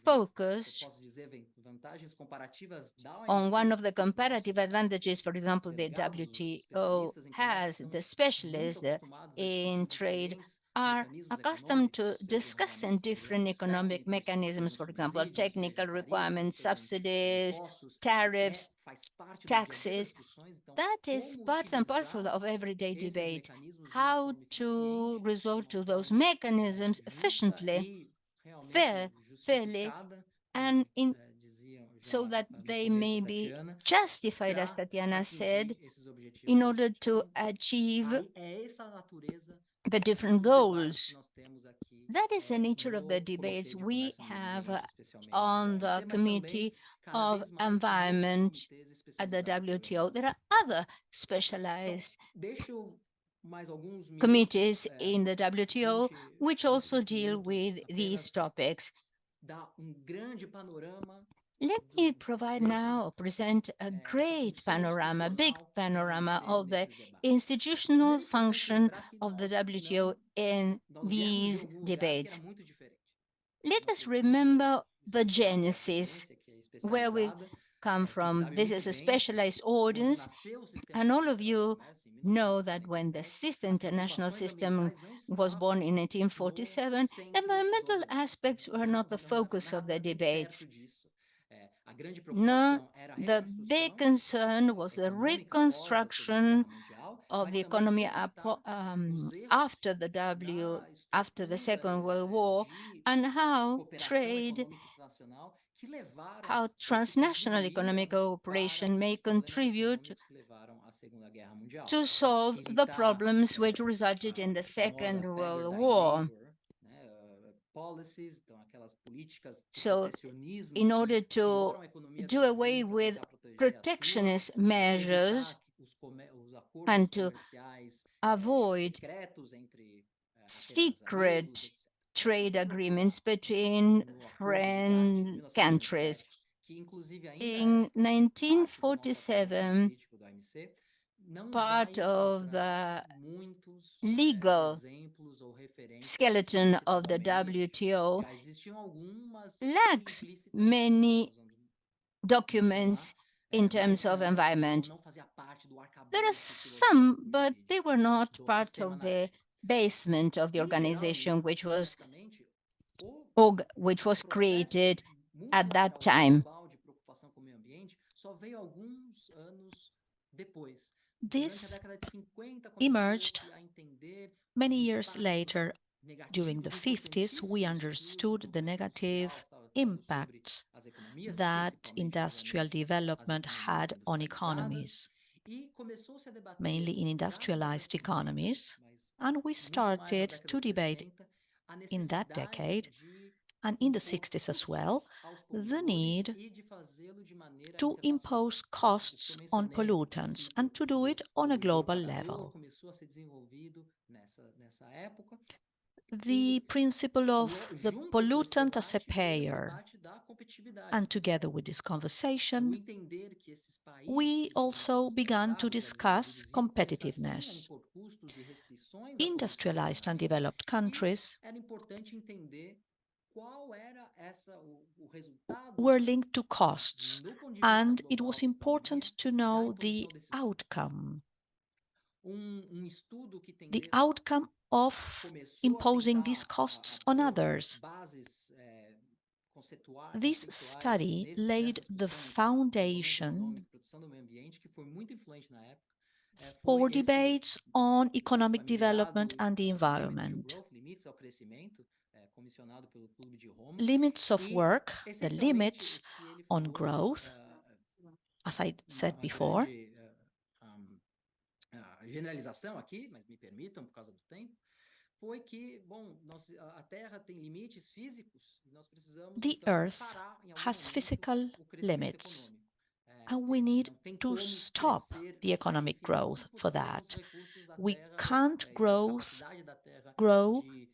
focused posso dizer, vantagens comparativas da on one OMC, of the os comparative nossos advantages. For example, the delegados, os WTO especialistas em comércio has, estão the muito specialists acostumados a in estudar trade diferentes are mecanismos accustomed econômicos, to sejam discussing different regulamentos economic técnicos, mechanisms, sejam for example, subsídios, technical sejam tarifas, requirements, sejam subsidies, impostos, tariffs, faz parte do dia a dia das taxes. discussões. Então, That is como part and parcel utilizar of everyday esses debate. mecanismos de uma How forma to eficiente, de resort uma to those forma mechanisms justa efficiently, e realmente fairly, justificada, como and in dizia so já that no they começo may a be Tatiana, justified, as para Tatiana said, atingir esses in objetivos order legítimos. to Então, achieve aí é essa a natureza the different dos debates que goals. nós temos aqui That is the nature of the no Comitê debates de we Comércio e Meio have Ambiente, especialmente da on the OMC, mas também, Committee cada of vez mais, em outros Environment comitês at the especializados, podemos WTO. There dizer. are other Então, specialized deixo mais alguns minutos committees in the WTO 20 which also deal minutos with these apenas topics. dar grande panorama Let me provide desse, now, present a dessa great função panorama, big institucional da panorama OMC of the nesses debates. institutional Primeiro, é importante function lembrar que of the nós WTO não in nós viemos de these algum lugar que era debates. muito diferente. Eu Let não us preciso remember the explicar para essa genesis, audiência que é where we especializada, come que from. sabe This muito is a bem specialized quando audience, nasceu o Sistema and all of Interamericano de you Comércio, em know that when the 1947, SIST as international preocupações system ambientais não was born estavam in no 1847, centro dos environmental debates. aspects were not the Não era focus of the nada nem debates. perto disso. A grande No, preocupação era a the big reconstrução concern was the econômica após a Segunda reconstruction Guerra Mundial, of mas the também economy evitar os erros after the da after the estrutura Second World War, de and how cooperação trade, econômica internacional que levaram how ou que transnational economic contribuíram para cooperation may os problemas contribute econômicos que levaram à Segunda Guerra Mundial. to Então, solve the evitar problems which resulted in a the famosa Second beggar World thy War. neighbor, né, policies, então aquelas políticas de So, protecionismo in que order to pioram a economia do do away vizinho para with tentar proteger a sua, protectionist measures evitar os acordos and to comerciais avoid secretos entre apenas amigos, secret etc. Então, isso trade foi agreements preocupado between no Acordo de GATT de friend countries. 1997, que inclusive ainda In é parte do nosso aporte 1947, jurídico do OMC, não part vai of encontrar the muitos legal exemplos ou referências skeleton explícitas of ao the meio ambiente. WTO Já existiam algumas lacks implícitas, many nós vamos mencionar, documents in terms mas of environment. não fazia parte do There are arcabouço some, filosófico but they jurídico were not do part sistema of na the época. basement of the Em geral e organization honestamente, o which was processo created at that multilateral time. global de preocupação com o meio ambiente só veio alguns anos depois. Durante a This década de 50 emerged começou-se a entender many os years impactos later. During the negativos 50s, we importantíssimos que o understood the desenvolvimento negative industrial estava tendo sobre impacts as economias, that principalmente, industrial obviamente, as development economias had on industrializadas, economies, e começou-se a debater mainly in já na década de industrialized 50, economies. mas And we muito mais na started década to de debate 60, a in that necessidade decade de and in the impor 60s as well custos aos the poluidores need e de fazê-lo de maneira to internacional. impose Então, o que eu costs on mencionei, esse pollutants princípio and to do do it on a poluidor global pagador, level. começou a ser desenvolvido nessa época. The E principle of the junto com esse pollutant as a debate veio o payer. debate da competitividade And também. together with this O conversation, entender que esses países, we principalmente also began to industrializados, já discuss desenvolvidos, iam começar sim a competitiveness. impor custos e restrições à produção Industrialized and primária, developed e countries era importante entender qual era o resultado were linked to costs, do ponto de vista and it global was da economia important to da know the imposição desses custos. outcome. Estudo que The outcome of começou a imposing these tentar costs on pôr others. bases This conceituais study nessa laid the discussão entre desenvolvimento foundation econômico e proteção do meio ambiente, que foi muito influente na época, foi for esse debates on economic development famigerado and the Limits to environment. Growth, Limites ao Crescimento, comissionado pelo Clube de Roma, Limits of e work, the essencialmente o limits que ele on falou, growth, as I said uma before, grande generalização aqui, mas me permitam por causa do tempo, foi que, bom, a Terra tem limites físicos e nós precisamos, the então, Earth parar em algum has momento physical o crescimento limits, econômico. and we need Não tem to como stop crescer the economic growth infinitamente for porque os that. recursos da We Terra can't e a growth, capacidade da Terra grow de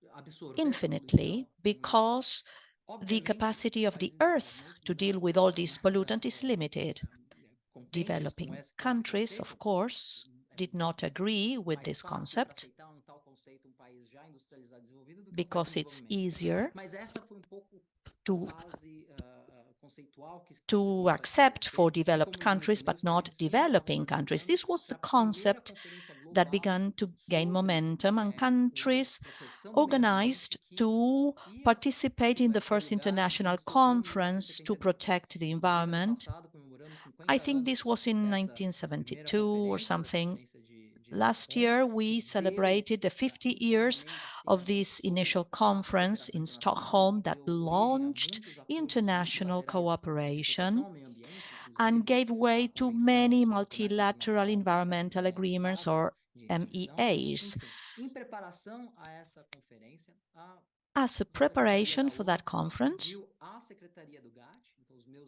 absorver essa infinitely poluição é muito grande. because the Obviamente, capacity os of the países em Earth desenvolvimento to não deal with all ficaram these nada pollutants is limited. contentes com Developing esse countries, of conceito, course, é did muito not agree with mais this fácil para concept. aceitar tal conceito país já because it's easier to accept for developed countries, but not developing countries. This was the concept that began to gain momentum, and countries organized to participate in the first international conference to protect the environment. I think this was in 1972 or something. Last year, we celebrated the 50 years of this initial conference in Stockholm that launched international cooperation and gave way to many multilateral environmental agreements, or MEAs. As a preparation for that conference,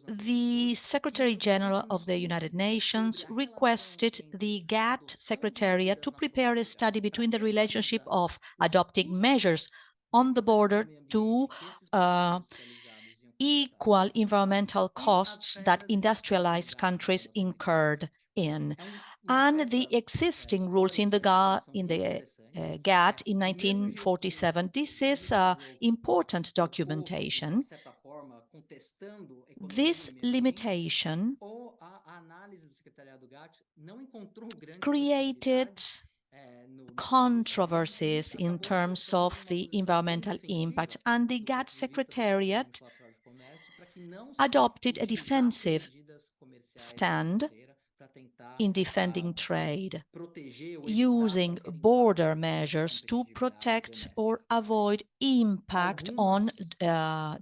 the Secretary General of the United Nations requested the GATT Secretariat to prepare a study between the relationship of adopting measures on the border to equal environmental costs that industrialized countries incurred in, and the existing rules in the GATT in 1947. This is important documentation. This limitation created controversies in terms of the environmental impact, and the GATT Secretariat adopted a defensive stand in defending trade, using border measures to protect or avoid impact on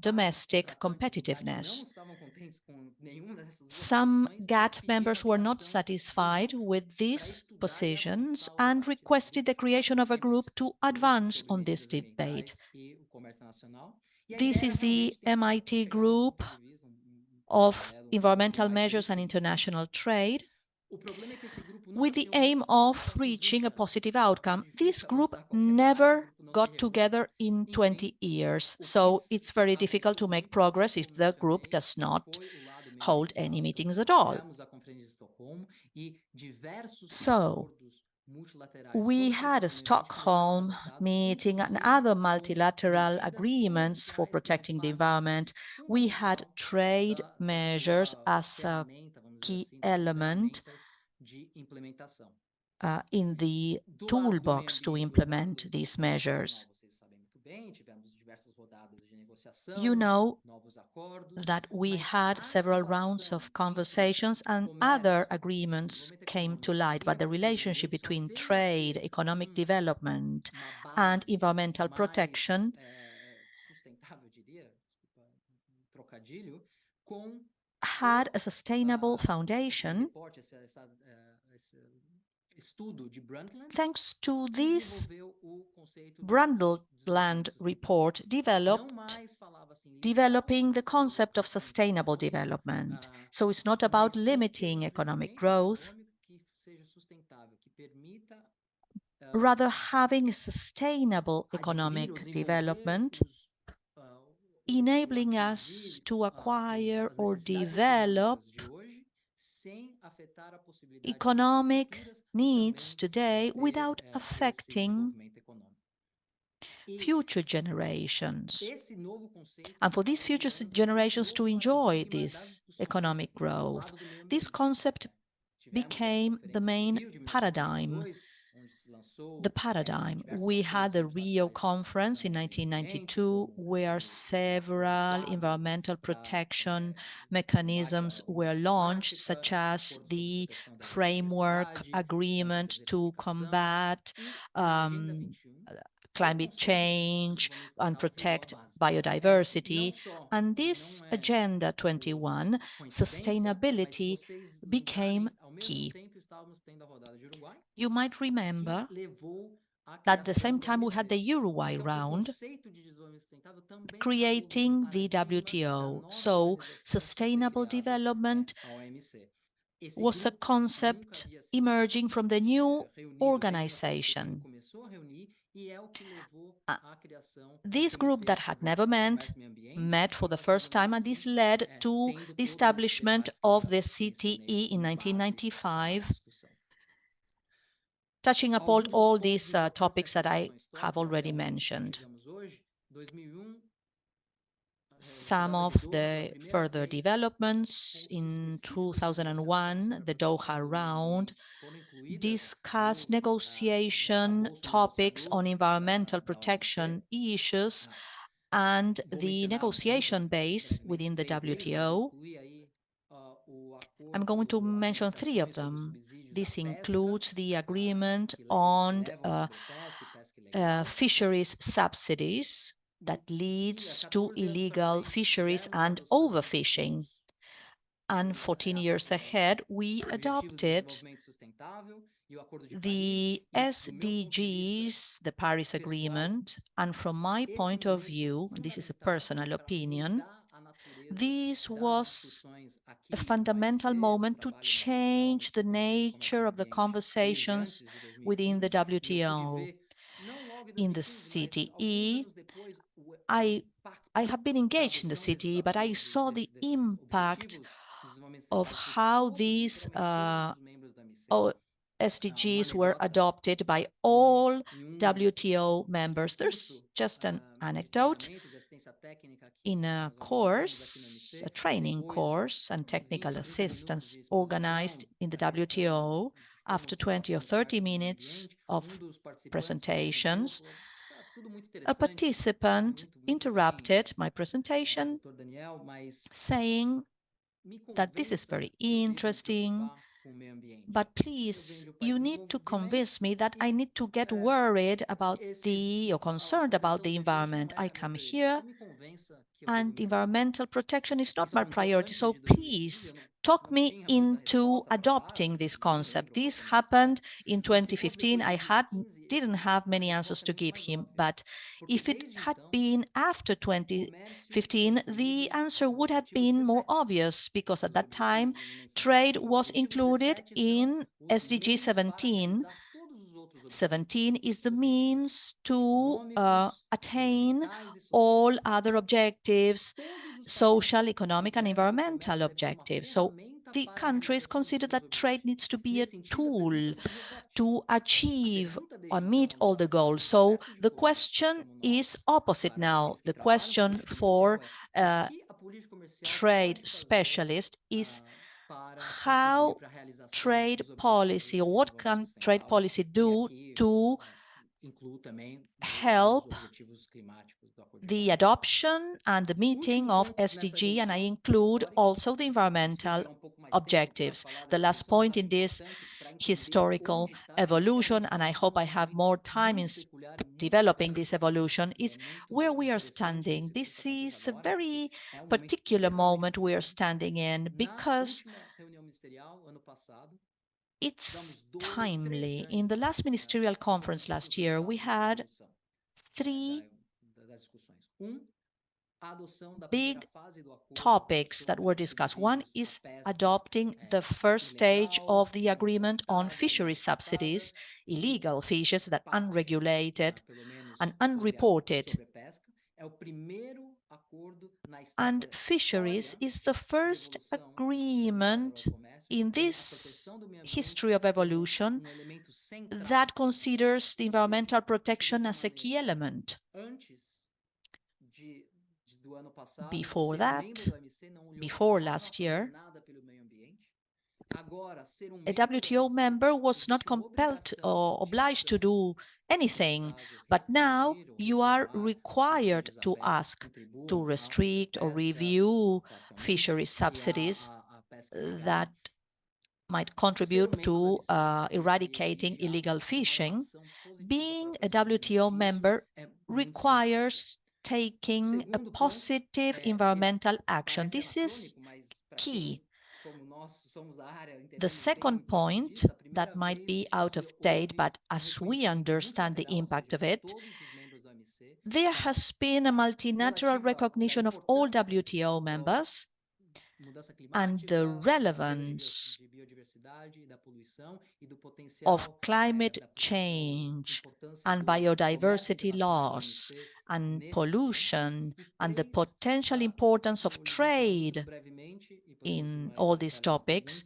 domestic competitiveness. Some GATT members were not satisfied with these positions and requested the creation of a group to advance on this debate. This is the MIT Group of Environmental Measures and International Trade, with the aim of reaching a positive outcome. This group never got together in 20 years, so it's very difficult to make progress if the group does not hold any meetings at all. So, we had a Stockholm meeting and other multilateral agreements for protecting the environment. We had trade measures as a key element in the toolbox to implement these measures. You know that we had several rounds of conversations and other agreements came to light, but the relationship between trade, economic development, and environmental protection had a sustainable foundation thanks to this Brundtland report developing the concept of sustainable development. So it's not about limiting economic growth, rather having a sustainable economic development, enabling us to acquire or develop economic needs today without affecting future generations, and for these future generations to enjoy this economic growth. This concept became the main paradigm. We had the Rio conference in 1992, where several environmental protection mechanisms were launched, such as the framework agreement to combat climate change and protect biodiversity. And this Agenda 21, sustainability, became key. You might remember that at the same time we had the Uruguay round, creating the WTO. So sustainable development was a concept emerging from the new organization. This group that had never met for the first time, and this led to the establishment of the CTE in 1995. touching upon all these topics that I have already mentioned. Some of the further developments in 2001, the Doha round discussed negotiation topics on environmental protection issues and the negotiation base within the WTO. I'm going to mention three of them. This includes the agreement on fisheries subsidies that leads to illegal fisheries and overfishing. And 14 years ahead, we adopted the SDGs, the Paris Agreement, and from my point of view, this is a personal opinion, this was a fundamental moment to change the nature of the conversations within the WTO. In the CTE, I have been engaged in the CTE, but I saw the impact of how these SDGs were adopted by all WTO members. There's just an anecdote. In a course, a training course and technical assistance organized in the WTO, after 20 or 30 minutes of presentations, a participant interrupted my presentation saying that this is very interesting, but please, you need to convince me that I need to get worried about or concerned about the environment. I come here and environmental protection is not my priority. So please talk me into adopting this concept. This happened in 2015. Didn't have many answers to give him, but if it had been after 2015, the answer would have been more obvious because at that time, trade was included in SDG 17. 17 is the means to attain all other objectives, social, economic, and environmental objectives. So the countries consider that trade needs to be a tool to achieve or meet all the goals. So the question is opposite now. The question for trade specialist is how trade policy, or what can trade policy do to help the adoption and the meeting of SDG, and I include also the environmental objectives. The last point in this historical evolution, and I hope I have more time in developing this evolution, is where we are standing. This is a very particular moment we are standing in because it's timely. In the last ministerial conference last year, we had three big topics that were discussed. One is adopting the first stage of the agreement on fishery subsidies, illegal fishes that are unregulated and unreported. And fisheries is the first agreement in this history of evolution that considers the environmental protection as a key element. Before that, before last year, a WTO member was not compelled or obliged to do anything, but now you are required to ask to restrict or review fishery subsidies that might contribute to eradicating illegal fishing. Being a WTO member requires taking a positive environmental action. This is key. The second point that might be out of date, but as we understand the impact of it, there has been a multilateral recognition of all WTO members and the relevance of climate change and biodiversity loss and pollution and the potential importance of trade in all these topics.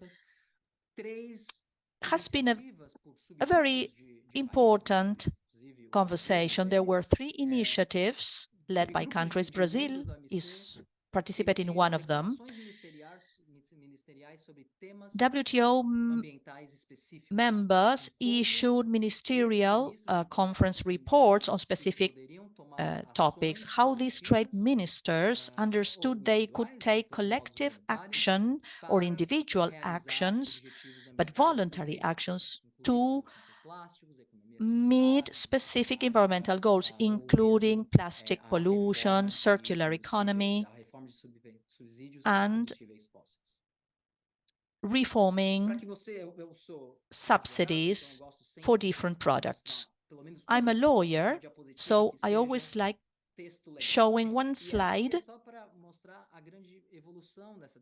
has been a very important conversation. There were 3 initiatives led by countries. Brazil is participating in one of them. WTO members issued ministerial conference reports on specific topics, how these trade ministers understood they could take collective action or individual actions, but voluntary actions to meet specific environmental goals, including plastic pollution, circular economy, and reforming subsidies for different products. I'm a lawyer, so I always like showing one slide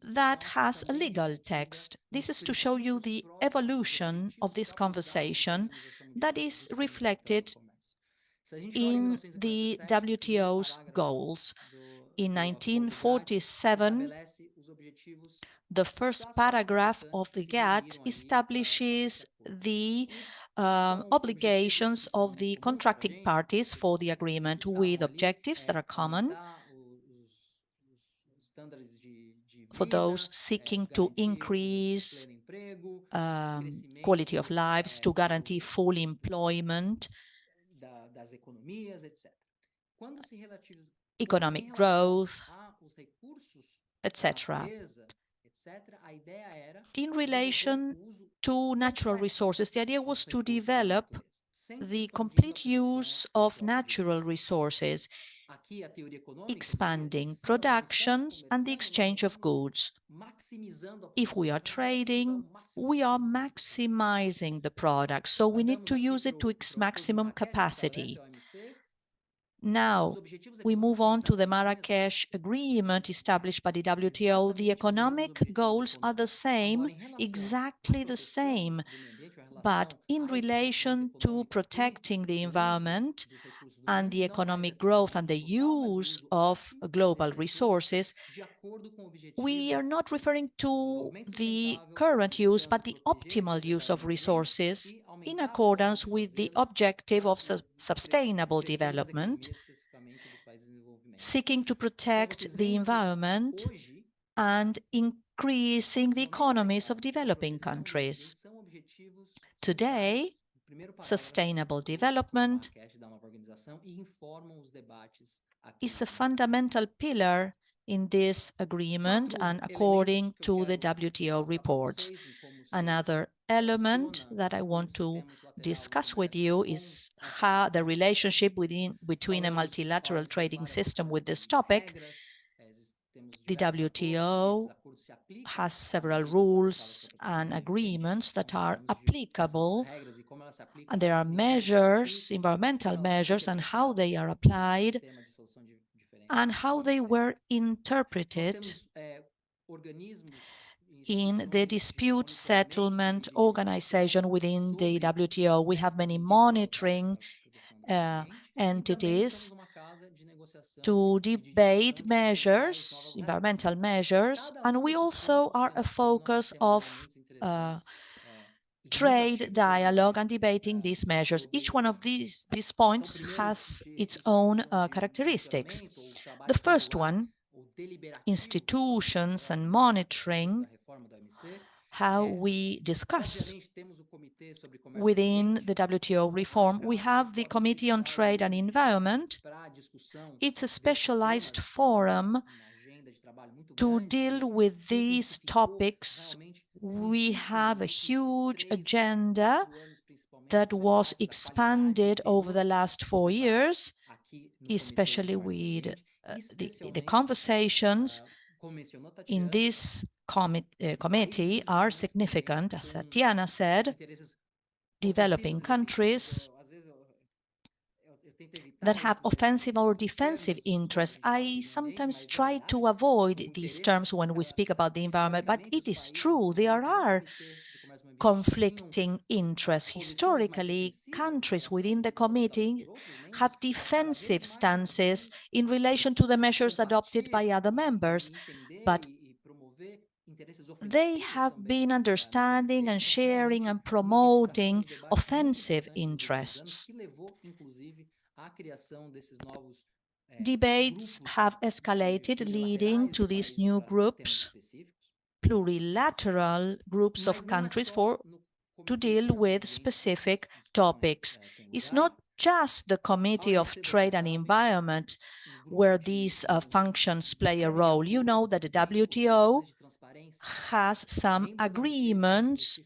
that has a legal text. This is to show you the evolution of this conversation that is reflected in the WTO's goals. In 1947, the first paragraph of the GATT establishes the obligations of the contracting parties for the agreement with objectives that are common for those seeking to increase quality of lives, to guarantee full employment, economic growth, etc. In relation to natural resources, the idea was to develop the complete use of natural resources, expanding productions and the exchange of goods. If we are trading, we are maximizing the product, so we need to use it to its maximum capacity. Now, we move on to the Marrakesh Agreement established by the WTO. The economic goals are the same, exactly the same, but in relation to protecting the environment and the economic growth and the use of global resources, we are not referring to the current use, but the optimal use of resources in accordance with the objective of sustainable development, seeking to protect the environment and increasing the economies of developing countries. Today, sustainable development is a fundamental pillar in this agreement and according to the WTO reports. Another element that I want to discuss with you is how the relationship between a multilateral trading system with this topic. The WTO has several rules and agreements that are applicable, and there are measures, environmental measures, and how they are applied and how they were interpreted in the dispute settlement organization within the WTO. We have many monitoring entities to debate measures, environmental measures, and we also are a focus of trade dialogue and debating these measures. Each one of these points has its own characteristics. The first one, institutions and monitoring, how we discuss within the WTO reform. We have the Committee on Trade and Environment. It's a specialized forum to deal with these topics. We have a huge agenda that was expanded over the last 4 years, especially with the conversations in this committee are significant. As Tatiana said, developing countries that have offensive or defensive interests. I sometimes try to avoid these terms when we speak about the environment, but it is true, there are conflicting interests. Historically, countries within the committee have defensive stances in relation to the measures adopted by other members, but they have been understanding and sharing and promoting offensive interests. Debates have escalated, leading to these new groups, plurilateral groups of countries to deal with specific topics. It's not just the Committee of Trade and Environment where these functions play a role. You know that the WTO has some agreements,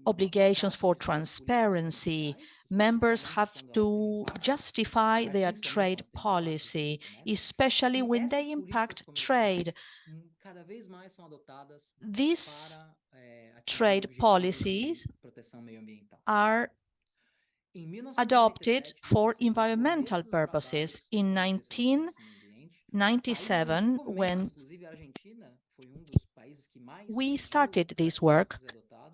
obligations for transparency. Members have to justify their trade policy, especially when they impact trade. These trade policies are adopted for environmental purposes. In 1997, when we started this work,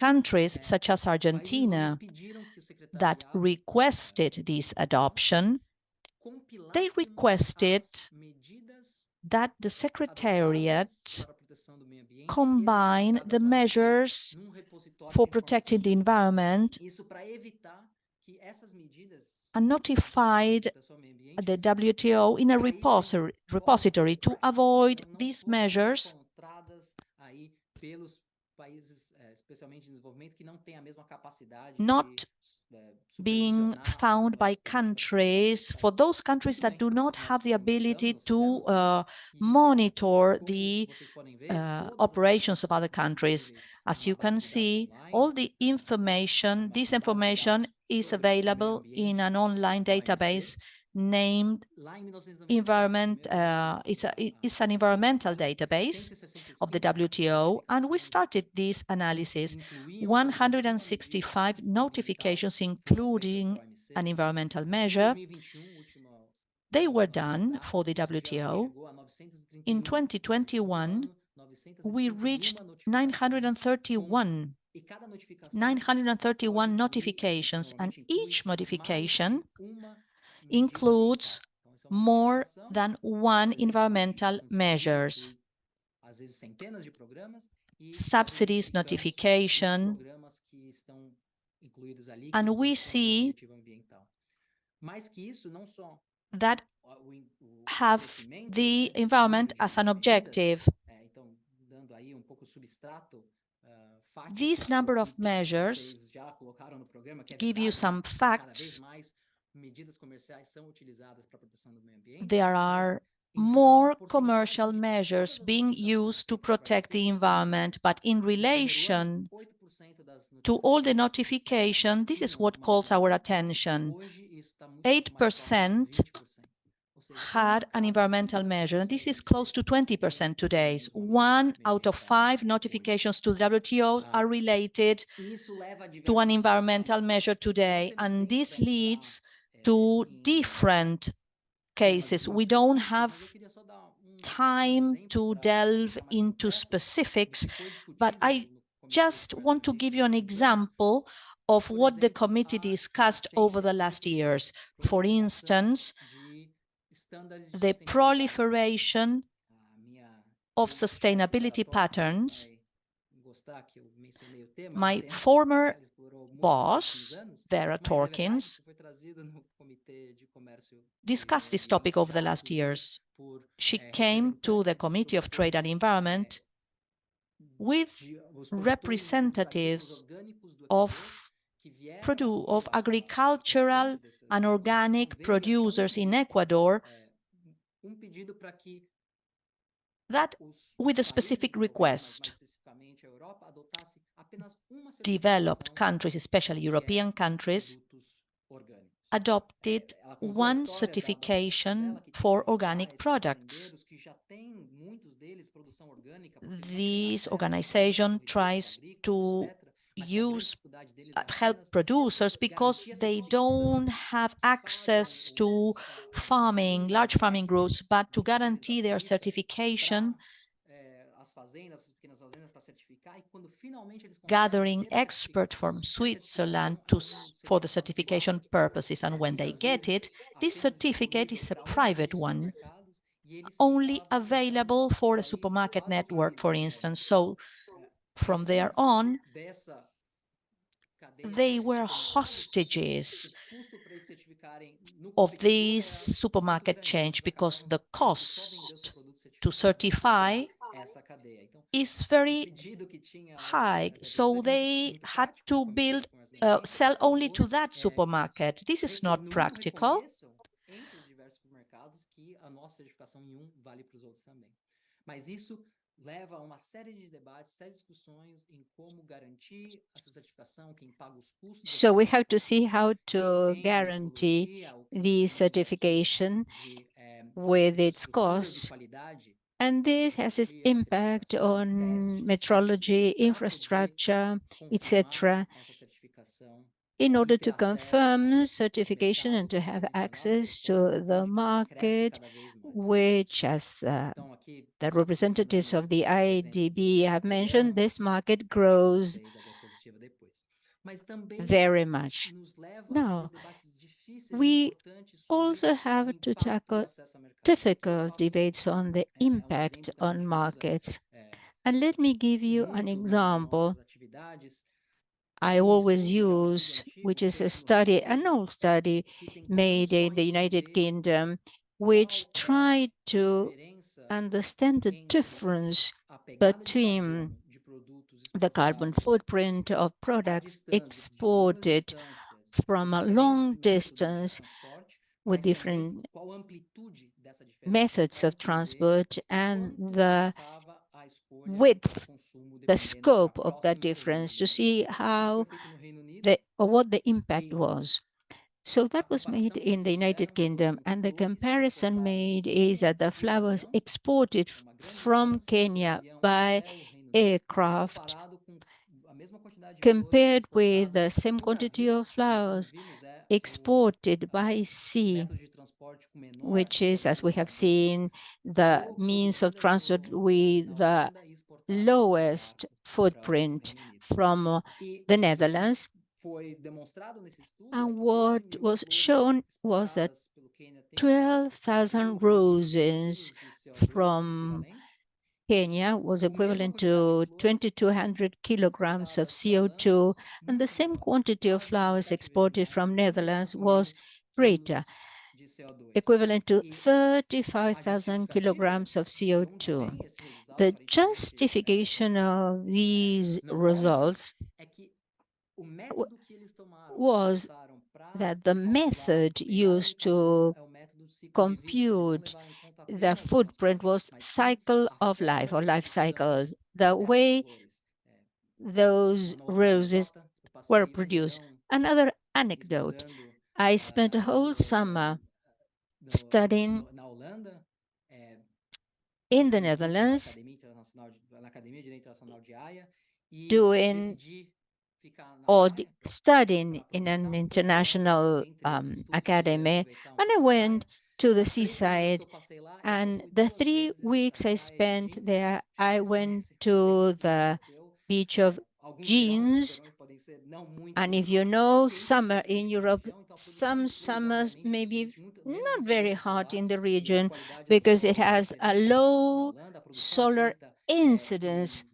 countries such as Argentina that requested this adoption, they requested that the Secretariat combine the measures for protecting the environment and notified the WTO in a repository to avoid these measures not being found by countries, for those countries that do not have the ability to monitor the operations of other countries. As you can see, all the information, this information is available in an online database named environment. It's an environmental database of the WTO, and we started this analysis. 165 notifications, including an environmental measure, they were done for the WTO. In 2021, we reached 931 notifications, and each notification includes more than one environmental measures. Subsidies notification, and we see that have the environment as an objective. This number of measures give you some facts. There are more commercial measures being used to protect the environment, but in relation to all the notification, this is what calls our attention. 8% had an environmental measure, and this is close to 20% today. 1 out of 5 notifications to the WTO are related to an environmental measure today, and this leads to different cases. We don't have time to delve into specifics, but I just want to give you an example of what the committee discussed over the last years. For instance, the proliferation of sustainability patterns. My former boss, Vera Torkins, discussed this topic over the last years. She came to the Committee of Trade and Environment with representatives of agricultural and organic producers in Ecuador that with a specific request. Developed countries, especially European countries, adopted one certification for organic products. This organization tries to help producers because they don't have access to large farming groups, but to guarantee their certification, gathering experts from Switzerland for the certification purposes. And when they get it, this certificate is a private one. only available for a supermarket network, for instance. So from there on, they were hostages of this supermarket change because the cost to certify is very high. So they had to build, sell only to that supermarket. This is not practical. Entre os diversos supermercados que a nossa certificação em vale para os outros também. Mas isso leva a uma série de debates, série de discussões em como garantir essa certificação, quem paga os custos So we have to see how to guarantee the certification with its costs. And this has its impact on metrology, infrastructure, etc., in order to confirm certification and to have access to the market, which, as the representatives of the IDB have mentioned, this market grows very much. Now, we also have to tackle difficult debates on the impact on markets. And let me give you an example I always use, which is a study, an old study made in the United Kingdom, which tried to understand the difference between the carbon footprint of products exported from a long distance with different methods of transport and the width, the scope of that difference to see how or what the impact was. So that was made in the United Kingdom, and the comparison made is that the flowers exported from Kenya by aircraft compared with the same quantity of flowers exported by sea, which is, as we have seen, the means of transport with the lowest footprint from the Netherlands. And what was shown was that 12,000 roses from Kenya was equivalent to 2,200 kilograms of CO2, and the same quantity of flowers exported from Netherlands was greater, equivalent to 35,000 kilograms of CO2. The justification of these results was that the method used to compute the footprint was cycle of life or life cycle, the way those roses were produced. Another anecdote, I spent a whole summer studying in the Netherlands, doing or studying in an international academy, and I went to the seaside. And the 3 weeks I spent there, I went to the beach of Jeans. And if you know summer in Europe, some summers may be not very hot in the region because it has a low solar incidence,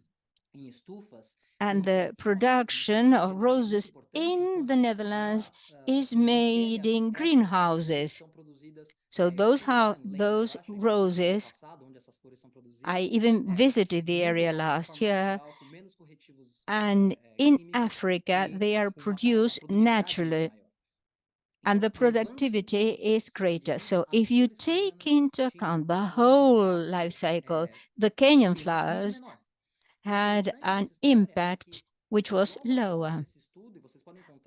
and the production of roses in the Netherlands is made in greenhouses. So those roses, I even visited the area last year, and in Africa, they are produced naturally, and the productivity is greater. So if you take into account the whole life cycle, the Kenyan flowers had an impact which was lower.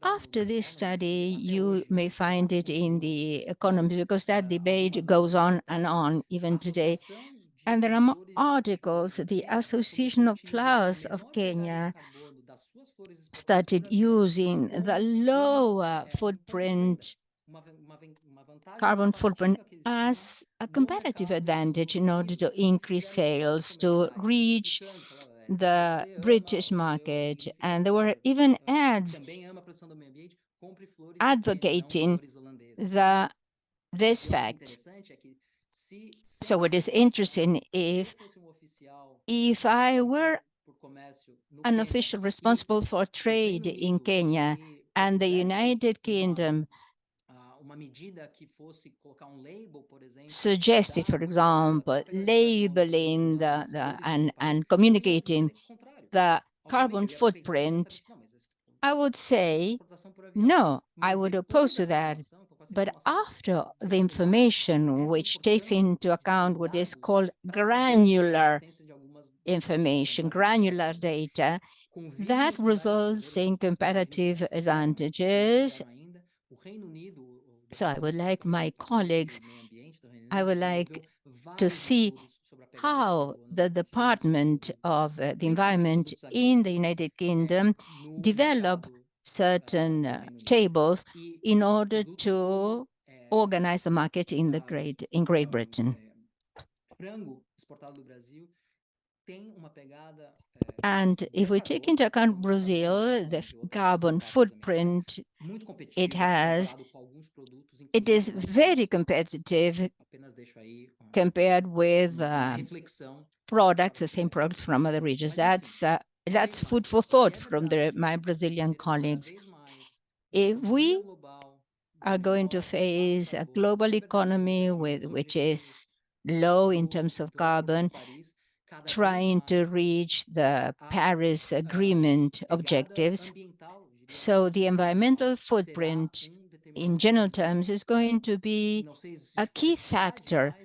After this study, you may find it in the economy, because that debate goes on and on even today. And there are articles. The Association of Flowers of Kenya started using the lower footprint, carbon footprint, as a comparative advantage in order to increase sales, to reach the British market. And there were even ads advocating this fact. So it is interesting if I were an official responsible for trade in Kenya and the United Kingdom suggested, for example, labeling and communicating the carbon footprint, I would say, no, I would oppose to that. But after the information, which takes into account what is called granular information, granular data, that results in comparative advantages. So I would like my colleagues, I would like to see how the Department of the Environment in the United Kingdom develop certain tables in order to organize the market in Great Britain. And if we take into account Brazil, the carbon footprint it is very competitive compared with products, the same products from other regions. That's food for thought from my Brazilian colleagues. If we are going to face a global economy which is low in terms of carbon, trying to reach the Paris Agreement objectives. So the environmental footprint in general terms is going to be a key factor.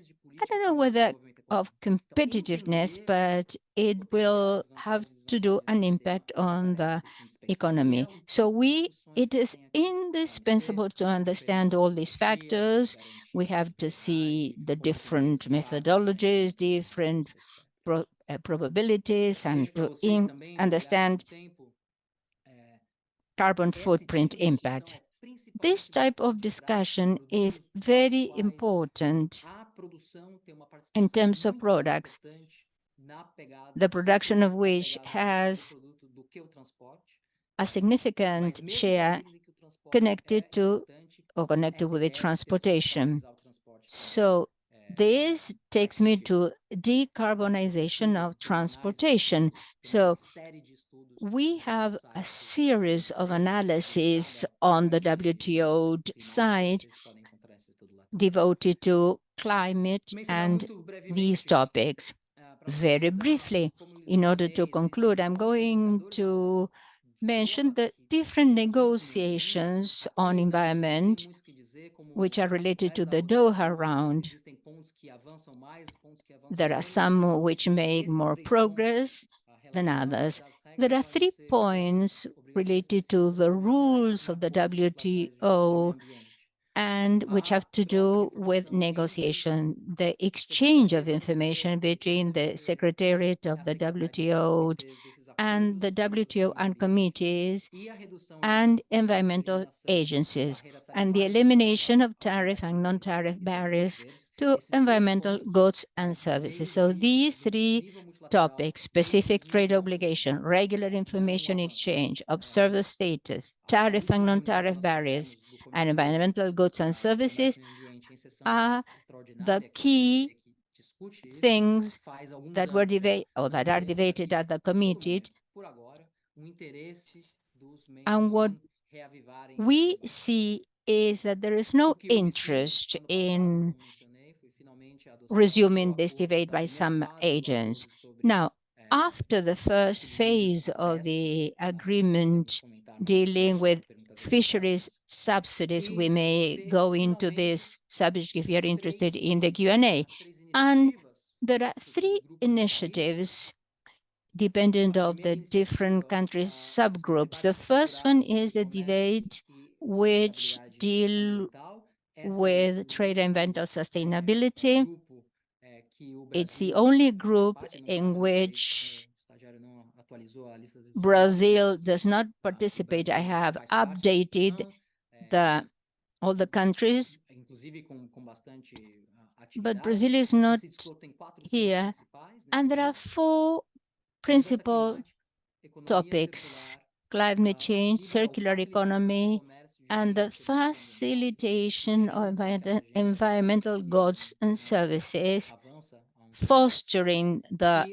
I don't know whether of competitiveness, but it will have to do an impact on the economy. So it is indispensable to understand all these factors. We have to see the different methodologies, different probabilities, and to understand carbon footprint impact. This type of discussion is very important in terms of products, the production of which has a significant share connected with the transportation. So this takes me to decarbonization of transportation. So we have a series of analyses on the WTO side devoted to climate and these topics. Very briefly, in order to conclude, I'm going to mention the different negotiations on environment which are related to the Doha round. There are some which make more progress than others. There are 3 points related to the rules of the WTO and which have to do with negotiation, the exchange of information between the Secretariat of the WTO and the WTO and committees and environmental agencies, and the elimination of tariff and non-tariff barriers to environmental goods and services. So these 3 topics, specific trade obligation, regular information exchange, observer status, tariff and non-tariff barriers, and environmental goods and services are the key things that were debated or that are debated at the committee. And what we see is that there is no interest in resuming this debate by some agents. Now, after the first phase of the agreement dealing with fisheries subsidies, we may go into this subject if you're interested in the Q&A. And there are 3 initiatives dependent of the different countries' subgroups. The first one is the debate which deal with trade and environmental sustainability. It's the only group in which Brazil does not participate. I have updated all the countries, but Brazil is not here. And there are 4 principal topics: climate change, circular economy, and the facilitation of environmental goods and services, fostering the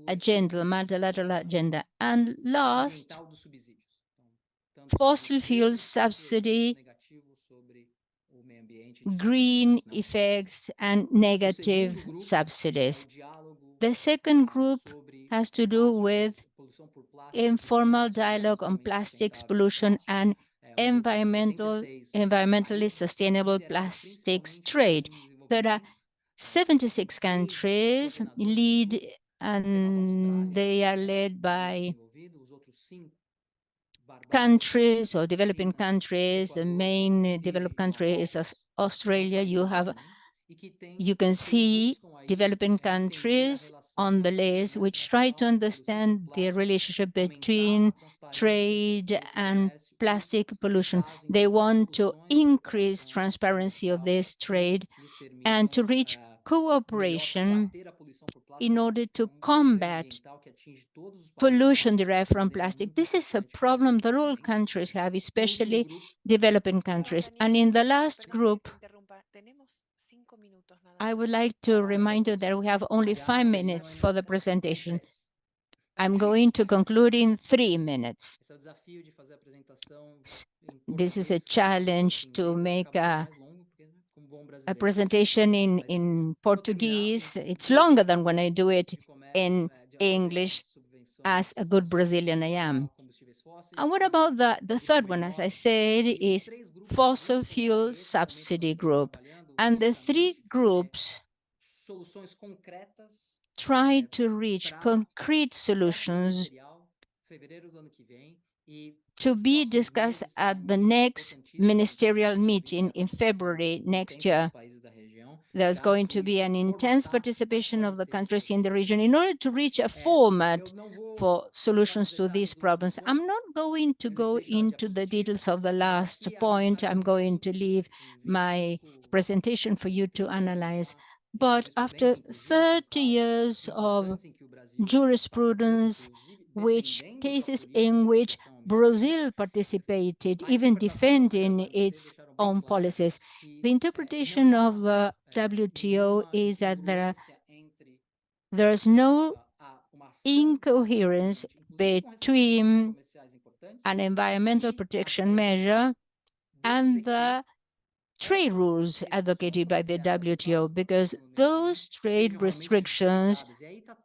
agenda, multilateral agenda. And last, fossil fuel subsidy, green effects, and negative subsidies. The second group has to do with informal dialogue on plastics pollution and environmentally sustainable plastics trade. There are 76 countries lead, and they are led by countries or developing countries. The main developed country is Australia. You can see developing countries on the list, which try to understand the relationship between trade and plastic pollution. They want to increase transparency of this trade and to reach cooperation in order to combat pollution derived from plastic. This is a problem that all countries have, especially developing countries. And in the last group, I would like to remind you that we have only 5 minutes for the presentation. I'm going to conclude in 3 minutes. This is a challenge to make a presentation in Portuguese. It's longer than when I do it in English, as a good Brazilian I am. And what about the third one, as I said, is fossil fuel subsidy group. And the three groups try to reach concrete solutions to be discussed at the next ministerial meeting in February next year. There's going to be an intense participation of the countries in the region in order to reach a format for solutions to these problems. I'm not going to go into the details of the last point. I'm going to leave my presentation for you to analyze. But after 30 years of jurisprudence, which cases in which Brazil participated, even defending its own policies. The interpretation of the WTO is that there is no incoherence between an environmental protection measure and the trade rules advocated by the WTO, because those trade restrictions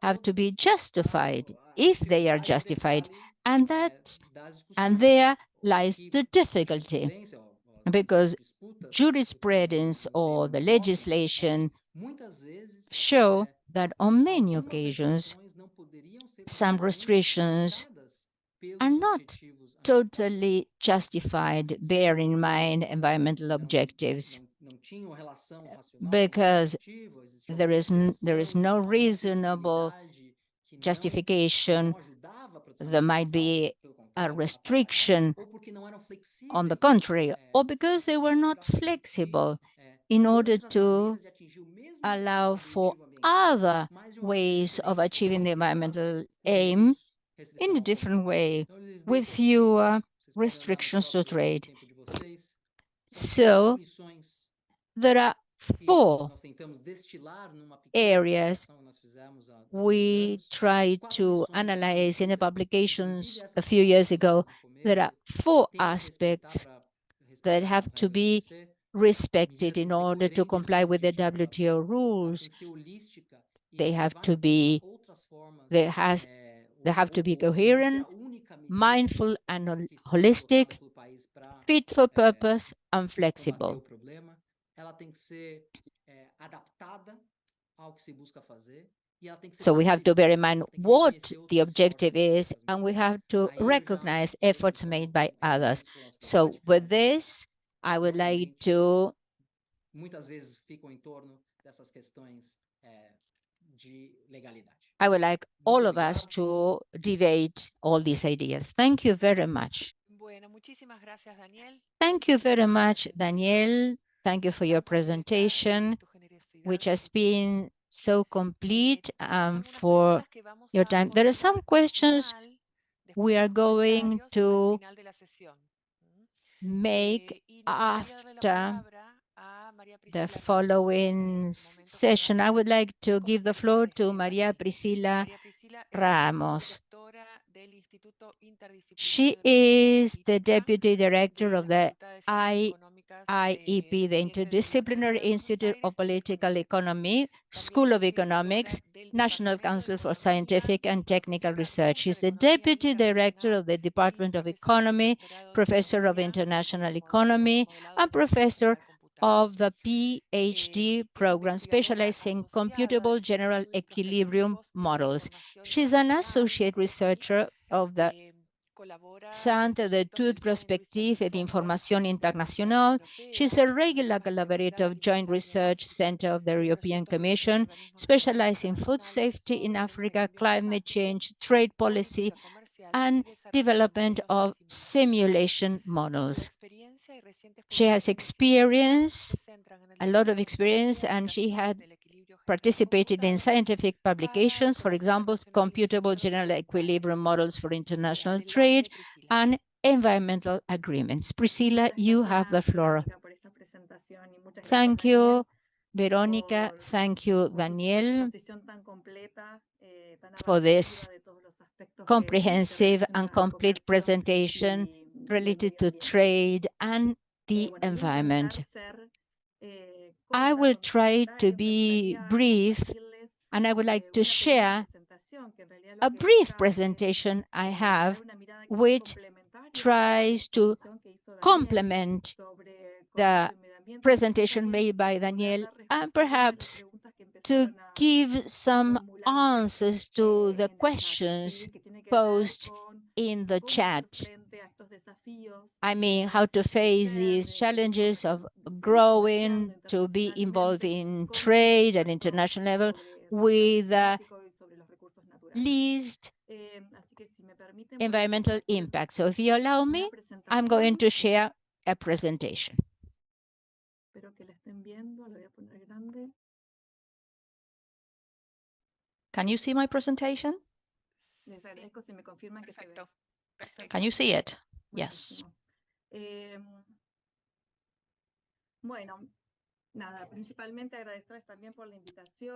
have to be justified, if they are justified, and there lies the difficulty, because jurisprudence or the legislation show that on many occasions some restrictions are not totally justified, bear in mind environmental objectives, because there is no reasonable justification. There might be a restriction on the contrary, or because they were not flexible in order to allow for other ways of achieving the environmental aim in a different way, with fewer restrictions to trade. So there are 4 areas we tried to analyze in the publications a few years ago. There are 4 aspects that have to be respected in order to comply with the WTO rules. They have to be coherent, mindful and holistic, fit for purpose, and flexible. So we have to bear in mind what the objective is, and we have to recognize efforts made by others. So with this, I would like to all of us to debate all these ideas. Thank you very much. Bueno, muchísimas gracias, Daniel. Thank you very much, Daniel. Thank you for your presentation, which has been so complete, for your time. There are some questions we are going to make after the following session. I would like to give the floor to Maria Priscila Ramos. She is the Deputy Director of the IEP, the Interdisciplinary Institute of Political Economy, School of Economics, National Council for Scientific and Technical Research. She's the Deputy Director of the Department of Economy, Professor of International Economy, and Professor of the PhD program specializing in computable general equilibrium models. She's an associate researcher of the Centre d'études prospectives et d'information internationale. She's a regular collaborator of Joint Research Center of the European Commission, specialized in food safety in Africa, climate change, trade policy, and development of simulation models. She has experience, a lot of experience, and she had participated in scientific publications, for example, computable general equilibrium models for international trade and environmental agreements. Priscila, you have the floor. Thank you, Veronica. Thank you, Daniel, for this comprehensive and complete presentation related to trade and the environment. I will try to be brief, and I would like to share a brief presentation I have, which tries to complement the presentation made by Daniel and perhaps to give some answers to the questions posed in the chat. I mean, how to face these challenges of growing, to be involved in trade at international level with least environmental impact. So if you allow me, I'm going to share a presentation. Can you see my presentation? Can you see it? Yes.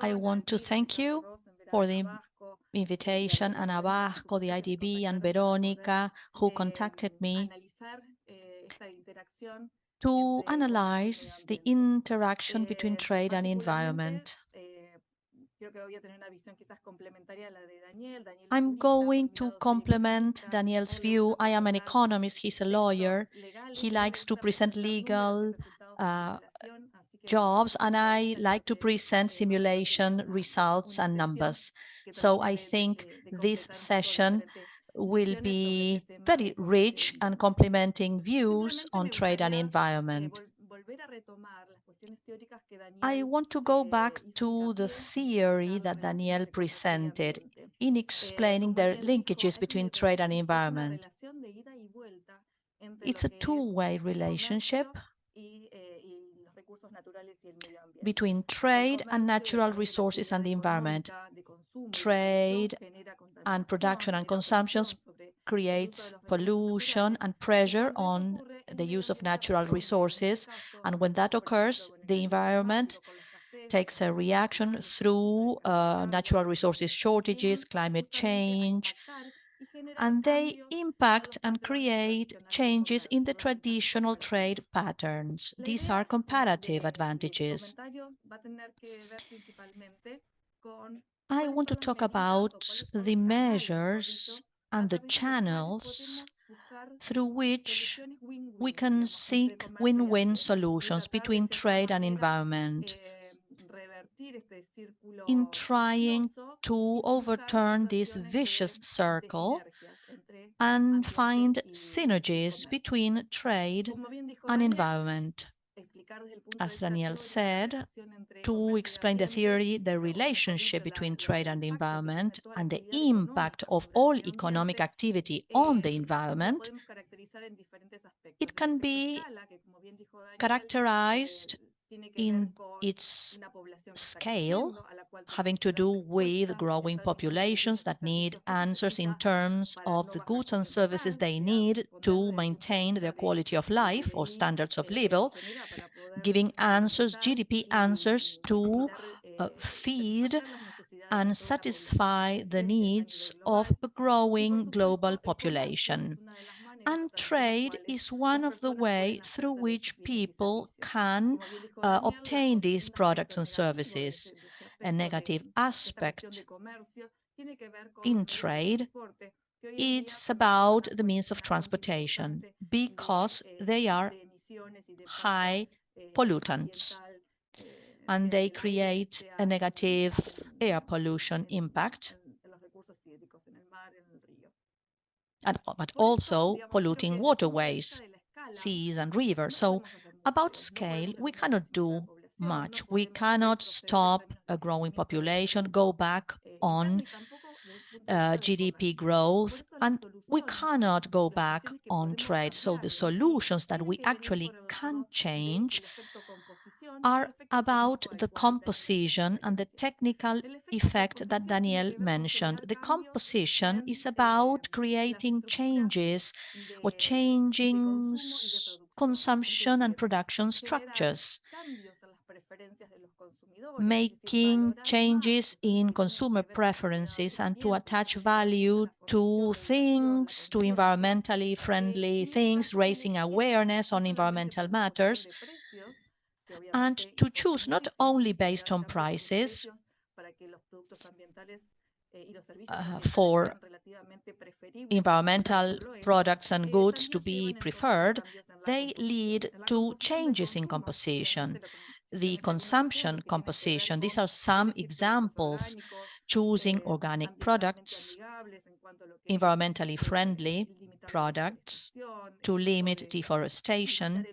I want to thank you for the invitation, Ana Vasco, the IDB, and Veronica, who contacted me to analyze the interaction between trade and environment. I'm going to complement Daniel's view. I am an economist, he's a lawyer. He likes to present legal jobs, and I like to present simulation results and numbers. So I think this session will be very rich and complementing views on trade and environment. I want to go back to the theory that Daniel presented in explaining the linkages between trade and environment. It's a two-way relationship between trade and natural resources and the environment. Trade and production and consumption creates pollution and pressure on the use of natural resources. And when that occurs, the environment takes a reaction through natural resources shortages, climate change, and they impact and create changes in the traditional trade patterns. These are comparative advantages. I want to talk about the measures and the channels through which we can seek win-win solutions between trade and environment in trying to overturn this vicious circle and find synergies between trade and environment. As Daniel said, to explain the theory, the relationship between trade and the environment, and the impact of all economic activity on the environment, it can be characterized in its scale having to do with growing populations that need answers in terms of the goods and services they need to maintain their quality of life or standards of living, giving answers, GDP answers to feed and satisfy the needs of a growing global population. And trade is one of the ways through which people can obtain these products and services. A negative aspect in trade, it's about the means of transportation because they are high pollutants and they create a negative air pollution impact, but also polluting waterways, seas and rivers. So about scale, we cannot do much. We cannot stop a growing population, go back on GDP growth, and we cannot go back on trade. So the solutions that we actually can change are about the composition and the technical effect that Daniel mentioned. The composition is about creating changes or changing consumption and production structures, making changes in consumer preferences and to attach value to things, to environmentally friendly things, raising awareness on environmental matters, and to choose not only based on prices for environmental products and goods to be preferred, they lead to changes in composition. The consumption composition, these are some examples: choosing organic products, environmentally friendly products, to limit deforestation,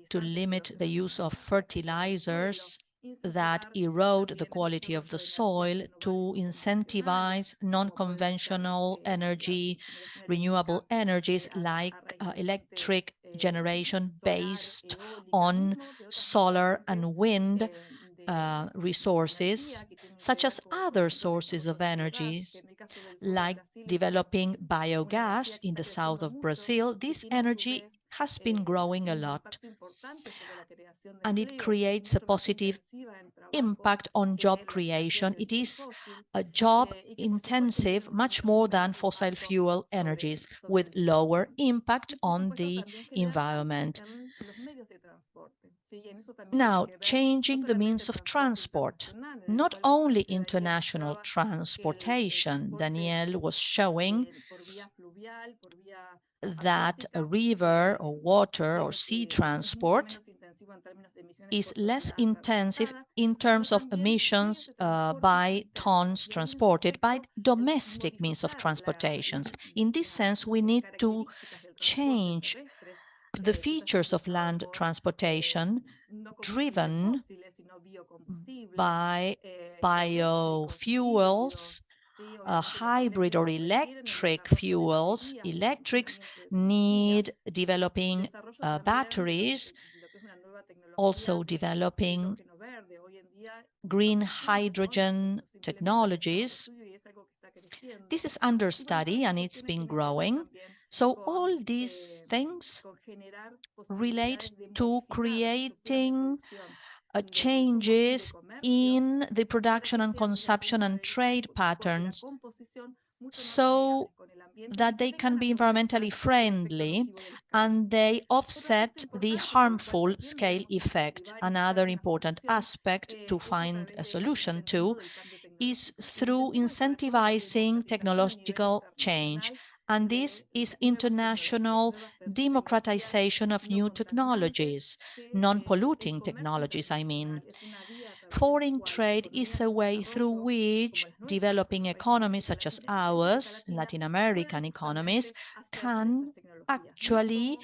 to limit the use of fertilizers that erode the quality of the soil, to incentivize non-conventional energy, renewable energies like electric generation based on solar and wind resources, such as other sources of energies, like developing biogas in the south of Brazil. This energy has been growing a lot, and it creates a positive impact on job creation. It is a job intensive, much more than fossil fuel energies, with lower impact on the environment. Now, changing the means of transport, not only international transportation. Daniel was showing that a river or water or sea transport is less intensive in terms of emissions by tons transported by domestic means of transportations. In this sense, we need to change the features of land transportation driven by biofuels, hybrid or electric fuels. Electrics need developing batteries, also developing green hydrogen technologies. This is under study and it's been growing. So all these things relate to creating changes in the production and consumption and trade patterns so that they can be environmentally friendly and they offset the harmful scale effect. Another important aspect to find a solution to is through incentivizing technological change. And this is international democratization of new technologies, non-polluting technologies, I mean. Foreign trade is a way through which developing economies such as ours, Latin American economies, can actually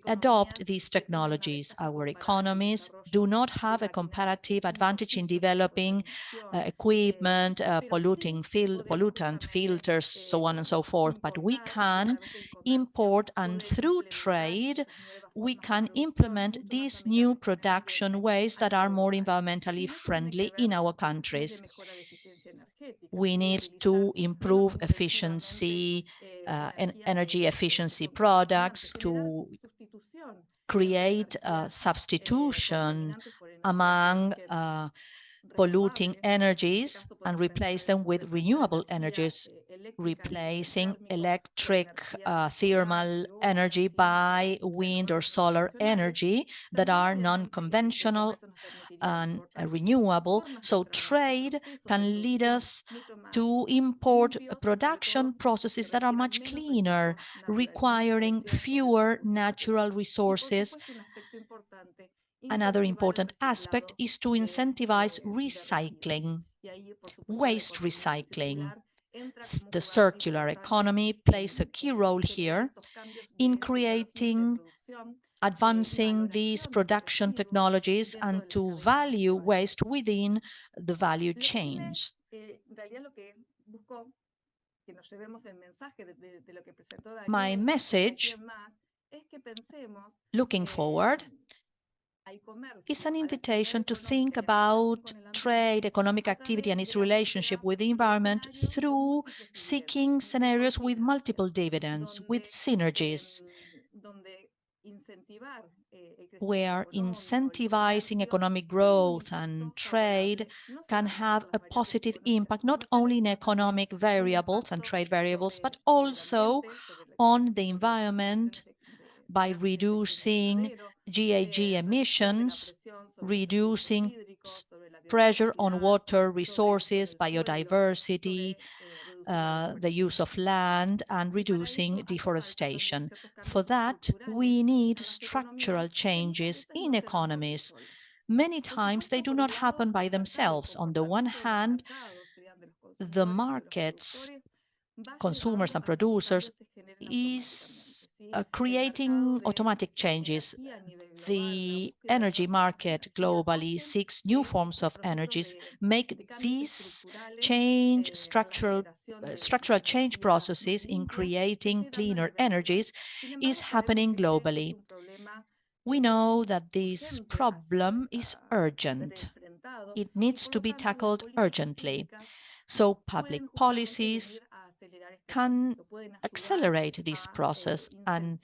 adopt these technologies. Our economies do not have a comparative advantage in developing equipment, pollutant filters, so on and so forth, but we can import, and through trade, we can implement these new production ways that are more environmentally friendly in our countries. We need to improve efficiency, energy efficiency products, to create a substitution among polluting energies and replace them with renewable energies, replacing electric thermal energy by wind or solar energy that are non-conventional and renewable. So trade can lead us to import production processes that are much cleaner, requiring fewer natural resources. Another important aspect is to incentivize recycling, waste recycling. The circular economy plays a key role here in creating, advancing these production technologies and to value waste within the value chains. My message, looking forward, is an invitation to think about trade, economic activity, and its relationship with the environment through seeking scenarios with multiple dividends, with synergies, where incentivizing economic growth and trade can have a positive impact, not only in economic variables and trade variables, but also on the environment by reducing GHG emissions, reducing pressure on water resources, biodiversity, the use of land, and reducing deforestation. For that, we need structural changes in economies. Many times they do not happen by themselves. On the one hand, the markets, consumers and producers, is creating automatic changes. The energy market globally seeks new forms of energies, make these structural change processes in creating cleaner energies is happening globally. We know that this problem is urgent. It needs to be tackled urgently. So public policies can accelerate this process and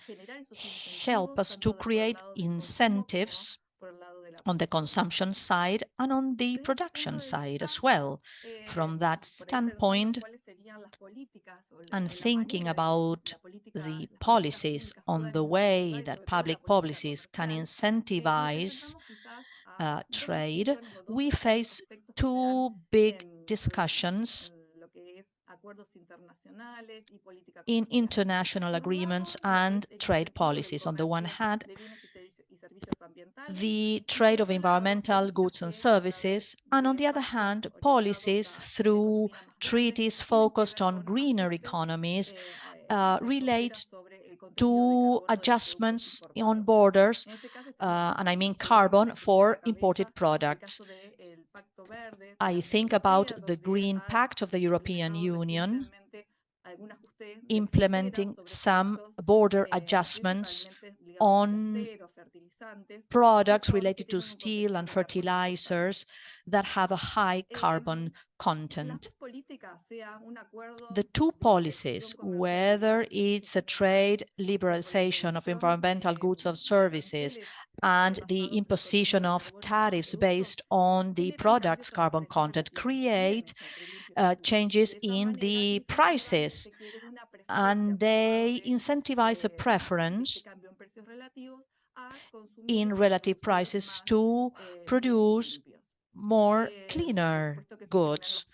help us to create incentives on the consumption side and on the production side as well. From that standpoint, and thinking about the policies on the way that public policies can incentivize trade, we face two big discussions in international agreements and trade policies. On the one hand, the trade of environmental goods and services, and on the other hand, policies through treaties focused on greener economies relate to adjustments on borders, and I mean carbon, for imported products. I think about the Green Pact of the European Union, implementing some border adjustments on products related to steel and fertilizers that have a high carbon content. The two policies, whether it's a trade liberalization of environmental goods or services and the imposition of tariffs based on the product's carbon content, create changes in the prices, and they incentivize a preference in relative prices to produce more cleaner goods.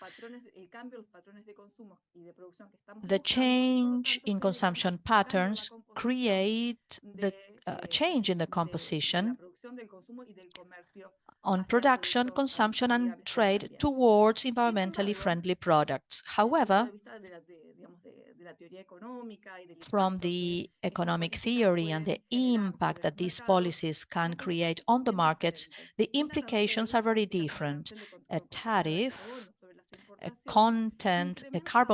The change in consumption patterns create the change in the composition on production, consumption, and trade towards environmentally friendly products. However, from the economic theory and the impact that these policies can create on the markets, the implications are very different. A tariff, a carbon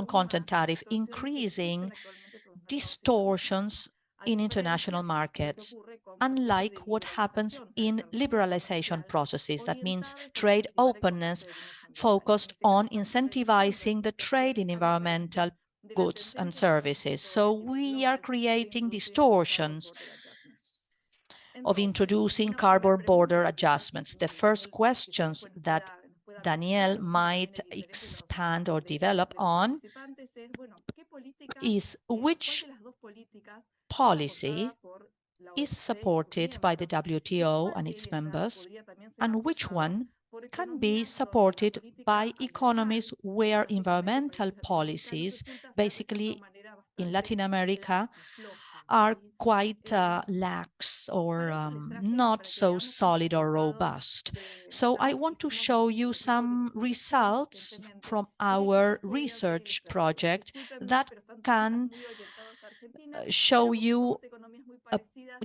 content tariff increasing distortions in international markets, unlike what happens in liberalization processes. That means trade openness focused on incentivizing the trade in environmental goods and services. So we are creating distortions of introducing carbon border adjustments. The first questions that Daniel might expand or develop on is which policy is supported by the WTO and its members, and which one can be supported by economies where environmental policies, basically in Latin America, are quite lax or not so solid or robust. So I want to show you some results from our research project that can show you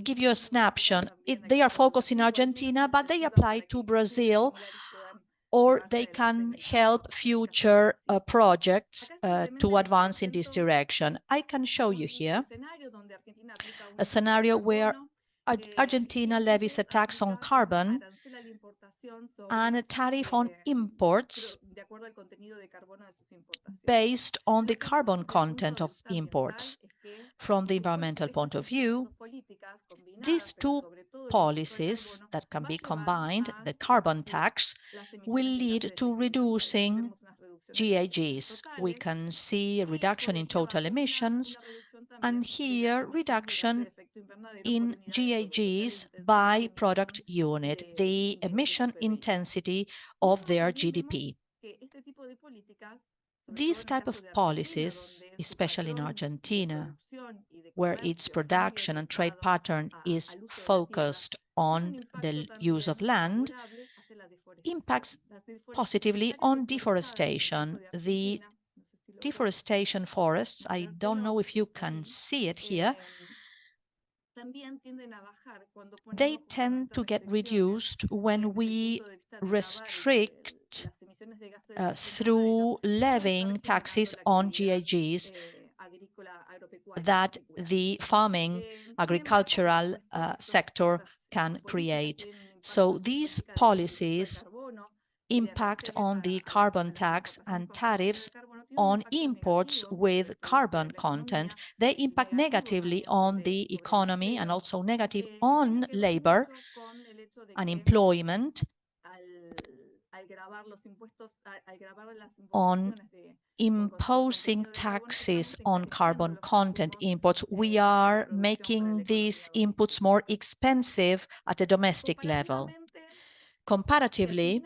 give you a snapshot. They are focused in Argentina, but they apply to Brazil, or they can help future projects to advance in this direction. I can show you here a scenario where Argentina levies a tax on carbon and a tariff on imports based on the carbon content of imports. From the environmental point of view, these two policies that can be combined, the carbon tax, will lead to reducing GHGs. We can see a reduction in total emissions, and here reduction in GHGs by product unit, the emission intensity of their GDP. These type of policies, especially in Argentina, where its production and trade pattern is focused on the use of land, impacts positively on deforestation. The deforestation forests, I don't know if you can see it here, they tend to get reduced when we restrict through levying taxes on GHGs that the farming agricultural sector can create. So these policies impact on the carbon tax and tariffs on imports with carbon content. They impact negatively on the economy and also negative on labor and employment, on imposing taxes on carbon content imports. We are making these inputs more expensive at a domestic level. Comparatively,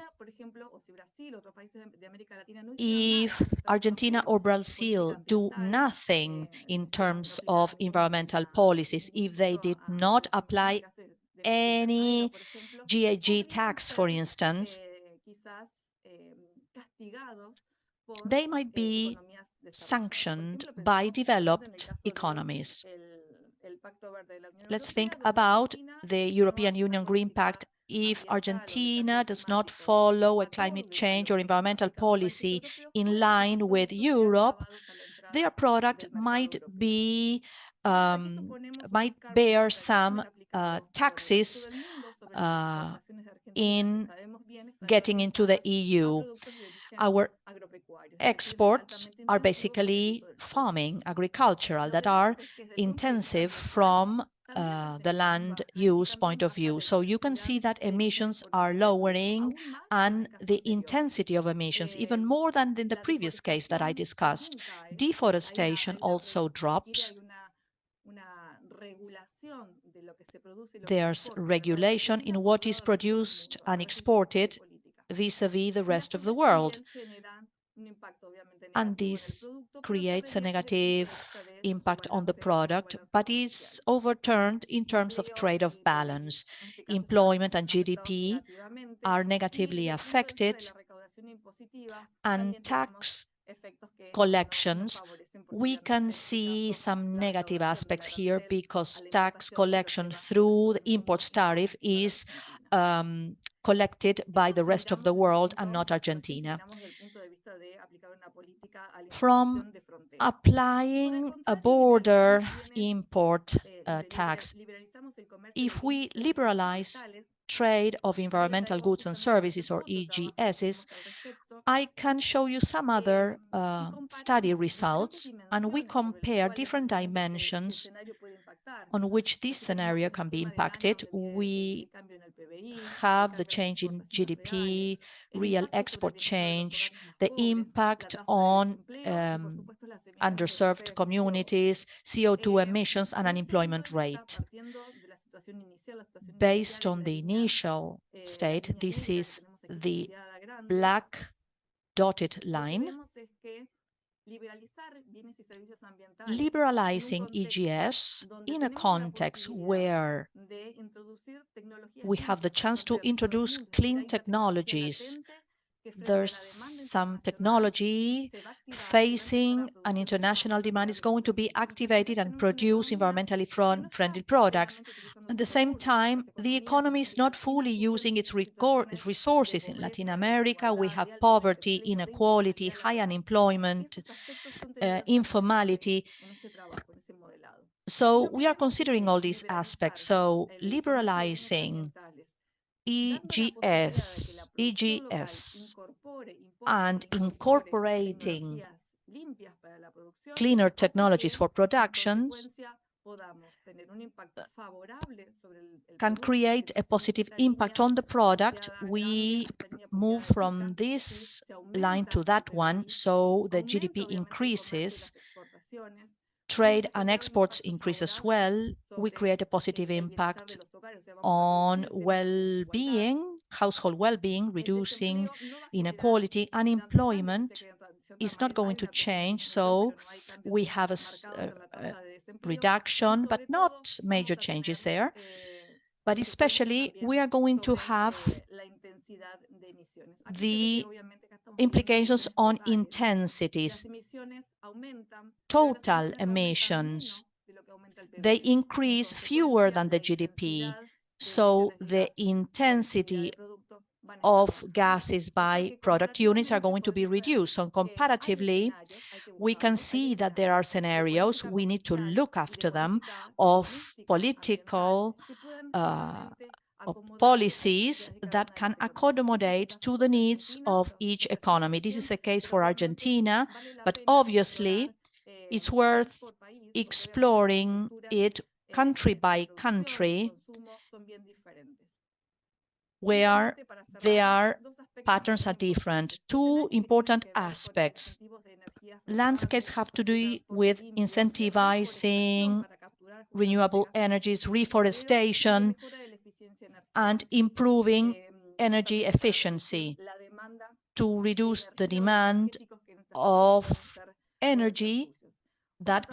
if Argentina or Brazil do nothing in terms of environmental policies, if they did not apply any GHG tax, for instance, they might be sanctioned by developed economies. Let's think about the European Union Green Pact. If Argentina does not follow a climate change or environmental policy in line with Europe, their product might bear some taxes in getting into the EU. Our exports are basically farming, agricultural, that are intensive from the land use point of view. So you can see that emissions are lowering and the intensity of emissions, even more than in the previous case that I discussed. Deforestation also drops. There's regulation in what is produced and exported vis-a-vis the rest of the world. And this creates a negative impact on the product, but is overturned in terms of trade-off balance. Employment and GDP are negatively affected, and tax collections, we can see some negative aspects here because tax collection through the imports tariff is collected by the rest of the world and not Argentina. From applying a border import tax, if we liberalize trade of environmental goods and services, or EGSs, I can show you some other study results, and we compare different dimensions on which this scenario can be impacted. We have the change in GDP, real export change, the impact on underserved communities, CO2 emissions, and unemployment rate. Based on the initial state, this is the black dotted line. Liberalizing EGS in a context where we have the chance to introduce clean technologies. There's some technology facing an international demand is going to be activated and produce environmentally friendly products. At the same time, the economy is not fully using its resources. In Latin America, we have poverty, inequality, high unemployment, informality. So we are considering all these aspects. So liberalizing EGS and incorporating cleaner technologies for productions can create a positive impact on the product. We move from this line to that one, so the GDP increases, trade and exports increase as well. We create a positive impact on well-being, household well-being, reducing inequality. Unemployment is not going to change, so we have a reduction, but not major changes there. But especially, we are going to have the implications on intensities. Total emissions, they increase fewer than the GDP, so the intensity of gases by product units are going to be reduced. So comparatively, we can see that there are scenarios, we need to look after them, of political of policies that can accommodate to the needs of each economy. This is a case for Argentina, but obviously it's worth exploring it country by country, where their patterns are different. Two important aspects. Landscapes have to do with incentivizing renewable energies, reforestation, and improving energy efficiency to reduce the demand of energy that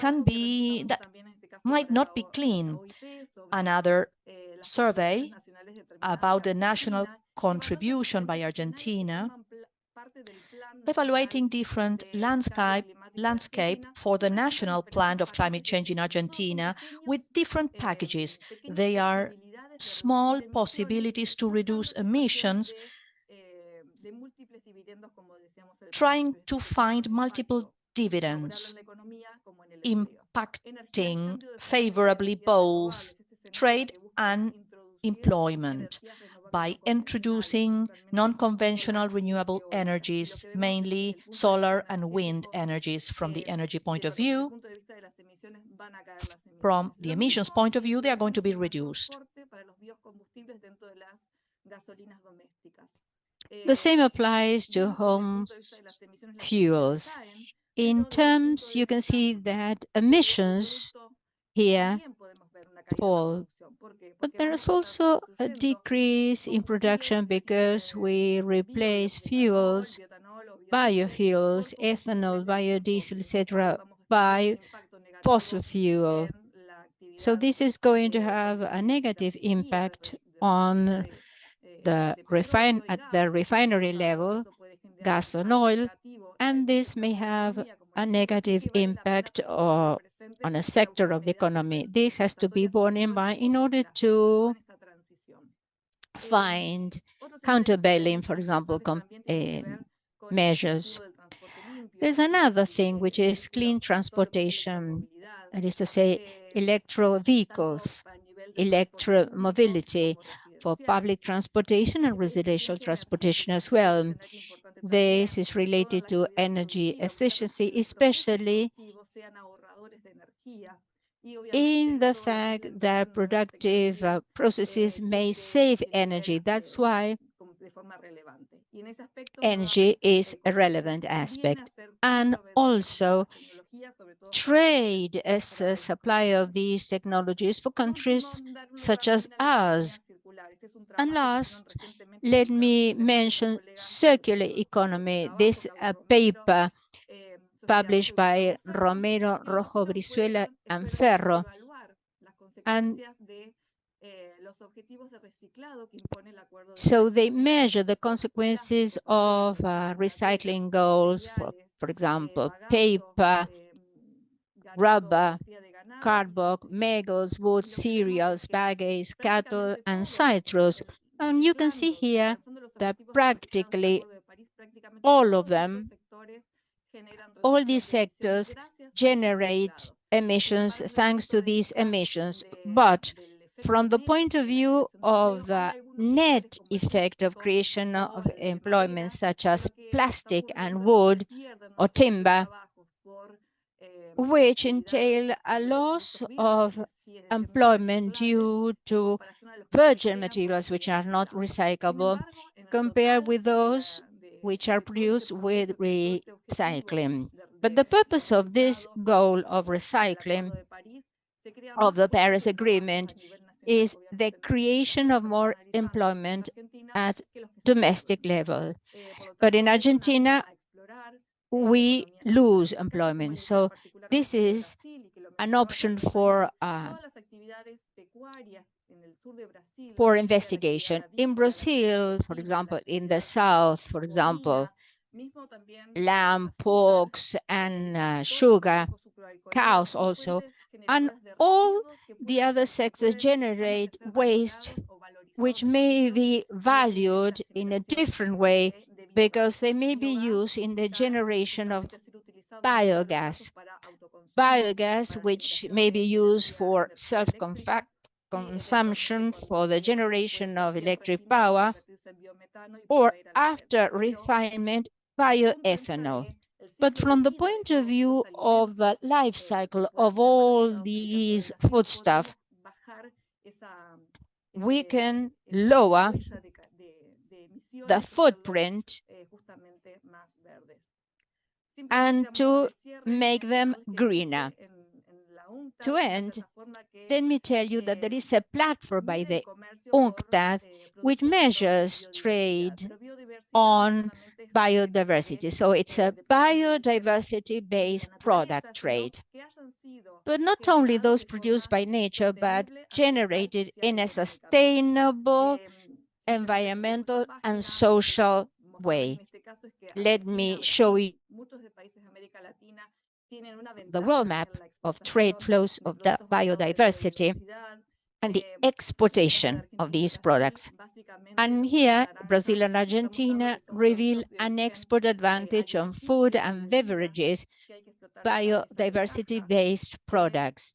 might not be clean. Another survey about the national contribution by Argentina, evaluating different landscape for the national plan of climate change in Argentina with different packages. They are small possibilities to reduce emissions, trying to find multiple dividends, impacting favorably both trade and employment by introducing non-conventional renewable energies, mainly solar and wind energies. From the energy point of view, from the emissions point of view, they are going to be reduced. The same applies to home fuels. In terms, you can see that emissions here fall, but there is also a decrease in production because we replace fuels, biofuels, ethanol, biodiesel, etc., by fossil fuel. So this is going to have a negative impact on at the refinery level, gas and oil, and this may have a negative impact on a sector of the economy. This has to be borne in mind in order to find countervailing, for example, measures. There's another thing which is clean transportation, that is to say, electro vehicles, electromobility for public transportation and residential transportation as well. This is related to energy efficiency, especially in the fact that productive processes may save energy. That's why energy is a relevant aspect. And also trade as a supplier of these technologies for countries such as ours. And last, let me mention circular economy. This paper published by Romero, Rojo, Brizuela, and Ferro. And so they measure the consequences of recycling goals, for example, paper, rubber, cardboard, metals, wood, cereals, bagasse, cattle, and citrus. And you can see here that practically all of them, all these sectors generate emissions thanks to these emissions. But from the point of view of the net effect of creation of employment, such as plastic and wood or timber, which entail a loss of employment due to virgin materials which are not recyclable, compared with those which are produced with recycling. But the purpose of this goal of recycling of the Paris Agreement is the creation of more employment at domestic level. But in Argentina, we lose employment. So this is an option for investigation. In Brazil, for example, in the south, for example, lamb, porks, and sugar, cows also, and all the other sectors generate waste which may be valued in a different way because they may be used in the generation of biogas. Biogas which may be used for self-consumption for the generation of electric power, or after refinement, bioethanol. But from the point of view of the life cycle of all these foodstuff, we can lower the footprint and to make them greener. To end, let me tell you that there is a platform by the UNCTAD which measures trade on biodiversity. So it's a biodiversity-based product trade. But not only those produced by nature, but generated in a sustainable, environmental, and social way. Let me show you the world map of trade flows of the biodiversity and the exportation of these products. And here, Brazil and Argentina reveal an export advantage on food and beverages, biodiversity-based products.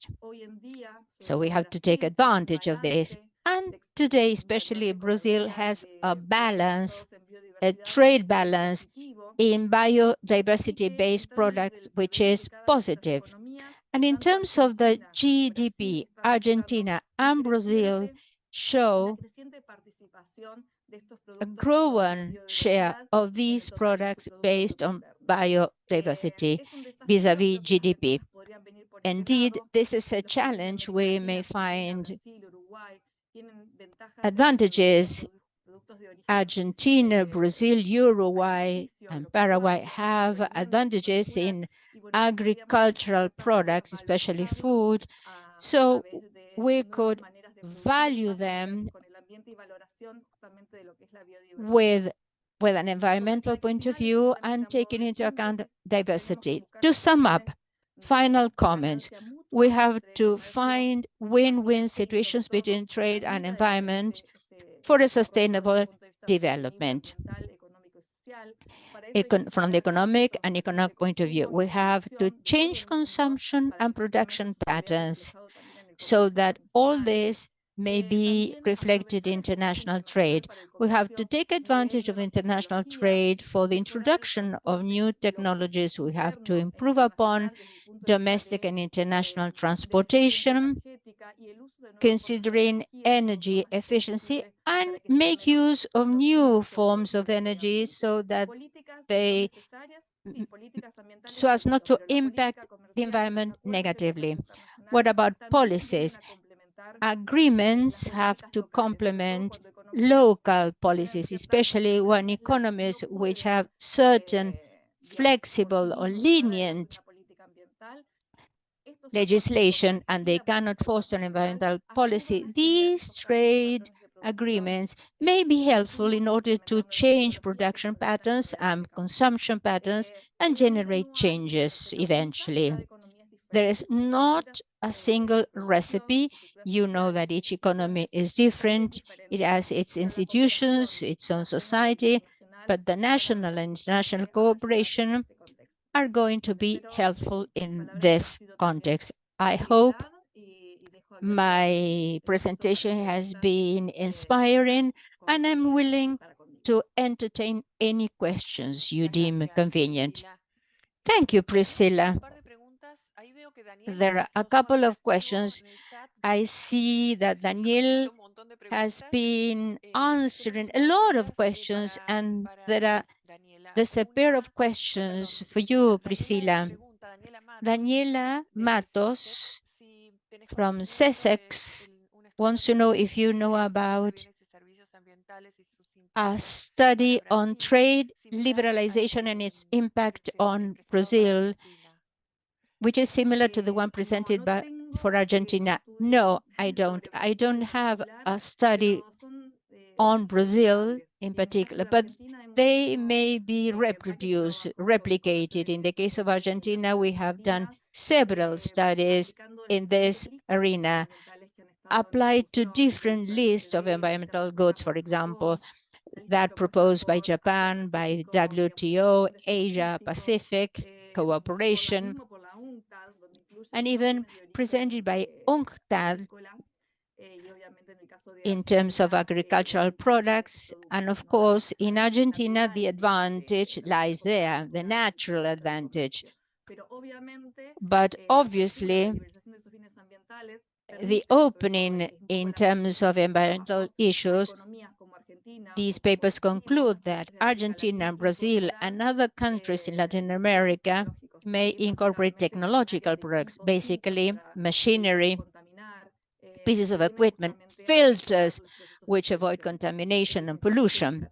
So we have to take advantage of this. And today, especially Brazil has a balance, a trade balance in biodiversity-based products, which is positive. And in terms of the GDP, Argentina and Brazil show a growing share of these products based on biodiversity vis-à-vis GDP. Indeed, this is a challenge. We may find advantages. Argentina, Brazil, Uruguay, and Paraguay have advantages in agricultural products, especially food, so we could value them with an environmental point of view and taking into account diversity. To sum up, final comments. We have to find win-win situations between trade and environment for a sustainable development. From the economic and economic point of view, we have to change consumption and production patterns so that all this may be reflected in international trade. We have to take advantage of international trade for the introduction of new technologies. We have to improve upon domestic and international transportation, considering energy efficiency, and make use of new forms of energy so that they so as not to impact the environment negatively. What about policies? Agreements have to complement local policies, especially when economies which have certain flexible or lenient legislation and they cannot foster an environmental policy. These trade agreements may be helpful in order to change production patterns and consumption patterns and generate changes eventually. There is not a single recipe. You know that each economy is different. It has its institutions, its own society, but the national and international cooperation are going to be helpful in this context. I hope my presentation has been inspiring, and I'm willing to entertain any questions you deem convenient. Thank you, Priscilla. There are a couple of questions. I see that Daniel has been answering a lot of questions, and there's a pair of questions for you, Priscilla. Daniela Matos from CESEX wants to know if you know about a study on trade liberalization and its impact on Brazil, which is similar to the one presented for Argentina. No, I don't. I don't have a study on Brazil in particular, but they may be reproduced, replicated. In the case of Argentina, we have done several studies in this arena, applied to different lists of environmental goods, for example, that proposed by Japan, by WTO, Asia Pacific cooperation, and even presented by UNCTAD in terms of agricultural products. And of course, in Argentina, the advantage lies there, the natural advantage. But obviously, the opening in terms of environmental issues, these papers conclude that Argentina, Brazil, and other countries in Latin America may incorporate technological products, basically machinery, pieces of equipment, filters which avoid contamination and pollution.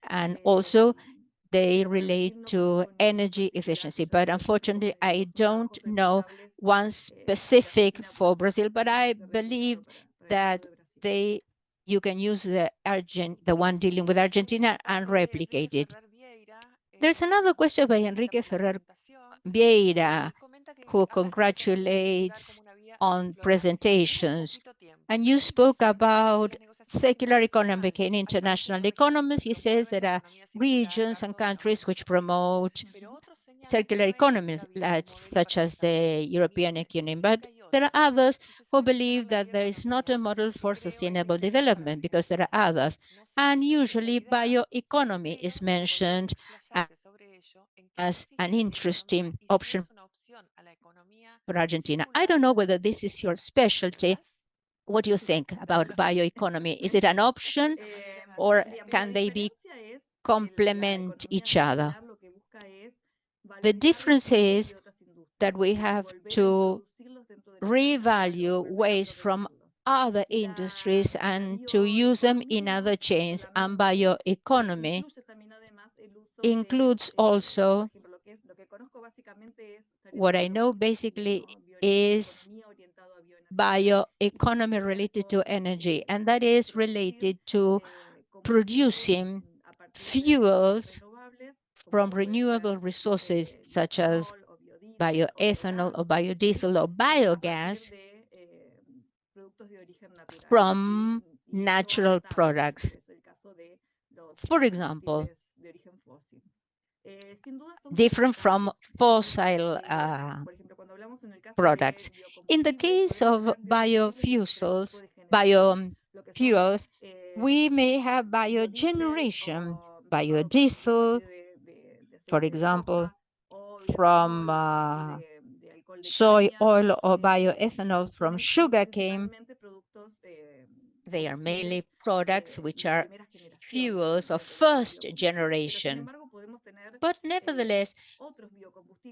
And also they relate to energy efficiency. But unfortunately, I don't know one specific for Brazil, but I believe that you can use the one dealing with Argentina and replicate it. There's another question by Enrique Ferrer Vieira, who congratulates on presentations. And you spoke about circular economic and international economies. He says there are regions and countries which promote circular economy, such as the European Union. But there are others who believe that there is not a model for sustainable development because there are others. And usually bioeconomy is mentioned as an interesting option for Argentina. I don't know whether this is your specialty. What do you think about bioeconomy? Is it an option or can they be complement each other? The difference is that we have to revalue waste from other industries and to use them in other chains, and bioeconomy includes also What I know basically is bioeconomy related to energy, and that is related to producing fuels from renewable resources such as bioethanol or biodiesel or biogas from natural products. For example, different from fossil products. In the case of biofuels, we may have biogeneration, biodiesel, for example, from soy oil or bioethanol from sugarcane. They are mainly products which are fuels of first generation. But nevertheless,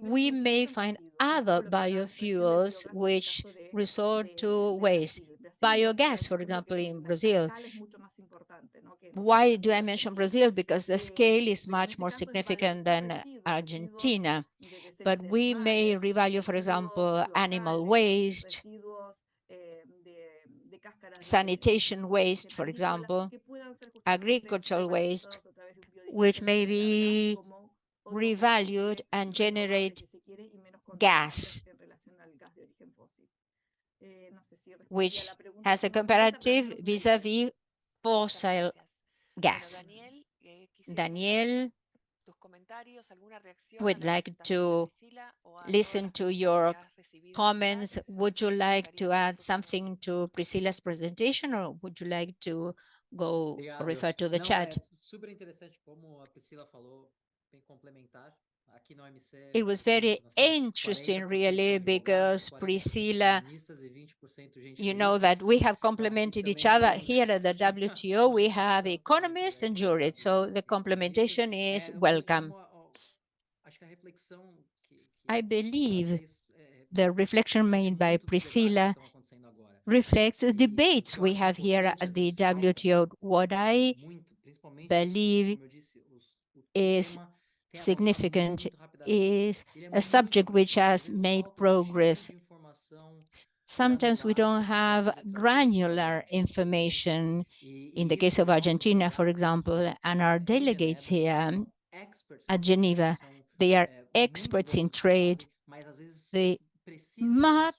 we may find other biofuels which resort to waste. Biogas, for example, in Brazil. Why do I mention Brazil? Because the scale is much more significant than Argentina. But we may revalue, for example, animal waste, sanitation waste, for example, agricultural waste, which may be revalued and generate gas, which has a comparative vis-a-vis fossil gas. Daniel, would like to listen to your comments. Would you like to add something to Priscila's presentation, or would you like to go refer to the chat? Super interessante como a Priscila falou, bem complementar. Aqui no OMC, it was very interesting, really, because Priscilla, you know that we have complemented each other. Here at the WTO, we have economists and jurists, so the complementation is welcome. I believe the reflection made by Priscilla reflects the debates we have here at the WTO. What I believe is significant is a subject which has made progress. Sometimes we don't have granular information. In the case of Argentina, for example, and our delegates here at Geneva, they are experts in trade. But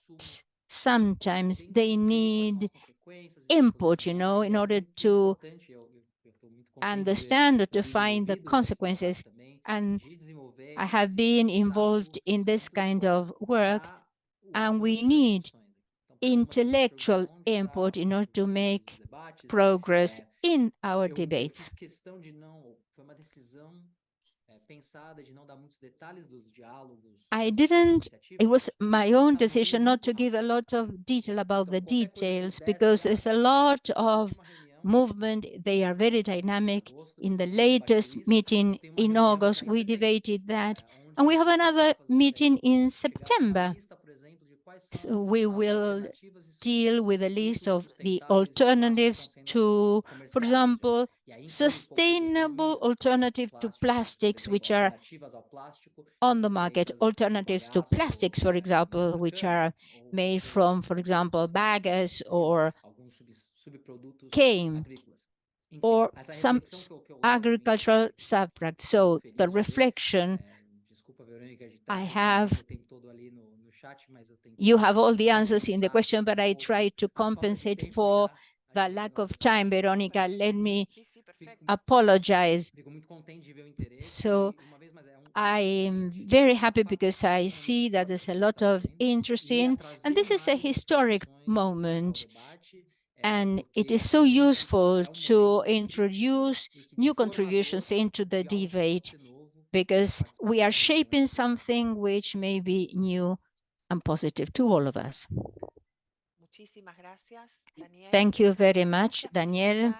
sometimes they need input, in order to understand or to find the consequences. And I have been involved in this kind of work, and we need intellectual input in order to make progress in our debates. It was my own decision not to give a lot of detail about the details, because there's a lot of movement. They are very dynamic. In the latest meeting in August, we debated that, and we have another meeting in September. So we will deal with a list of the alternatives to, for example, sustainable alternative to plastics, which are on the market, alternatives to plastics, for example, which are made from, for example, baggers or cane or some agricultural substrate. So the reflection I have, you have all the answers in the question, but I try to compensate for the lack of time. Veronica, let me apologize. So I'm very happy because I see that there's a lot of interest in, and this is a historic moment. And it is so useful to introduce new contributions into the debate, because we are shaping something which may be new and positive to all of us. Thank you very much, Daniel.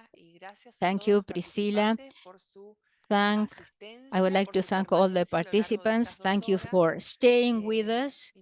Thank you, Priscilla. I would like to thank all the participants. Thank you for staying with us.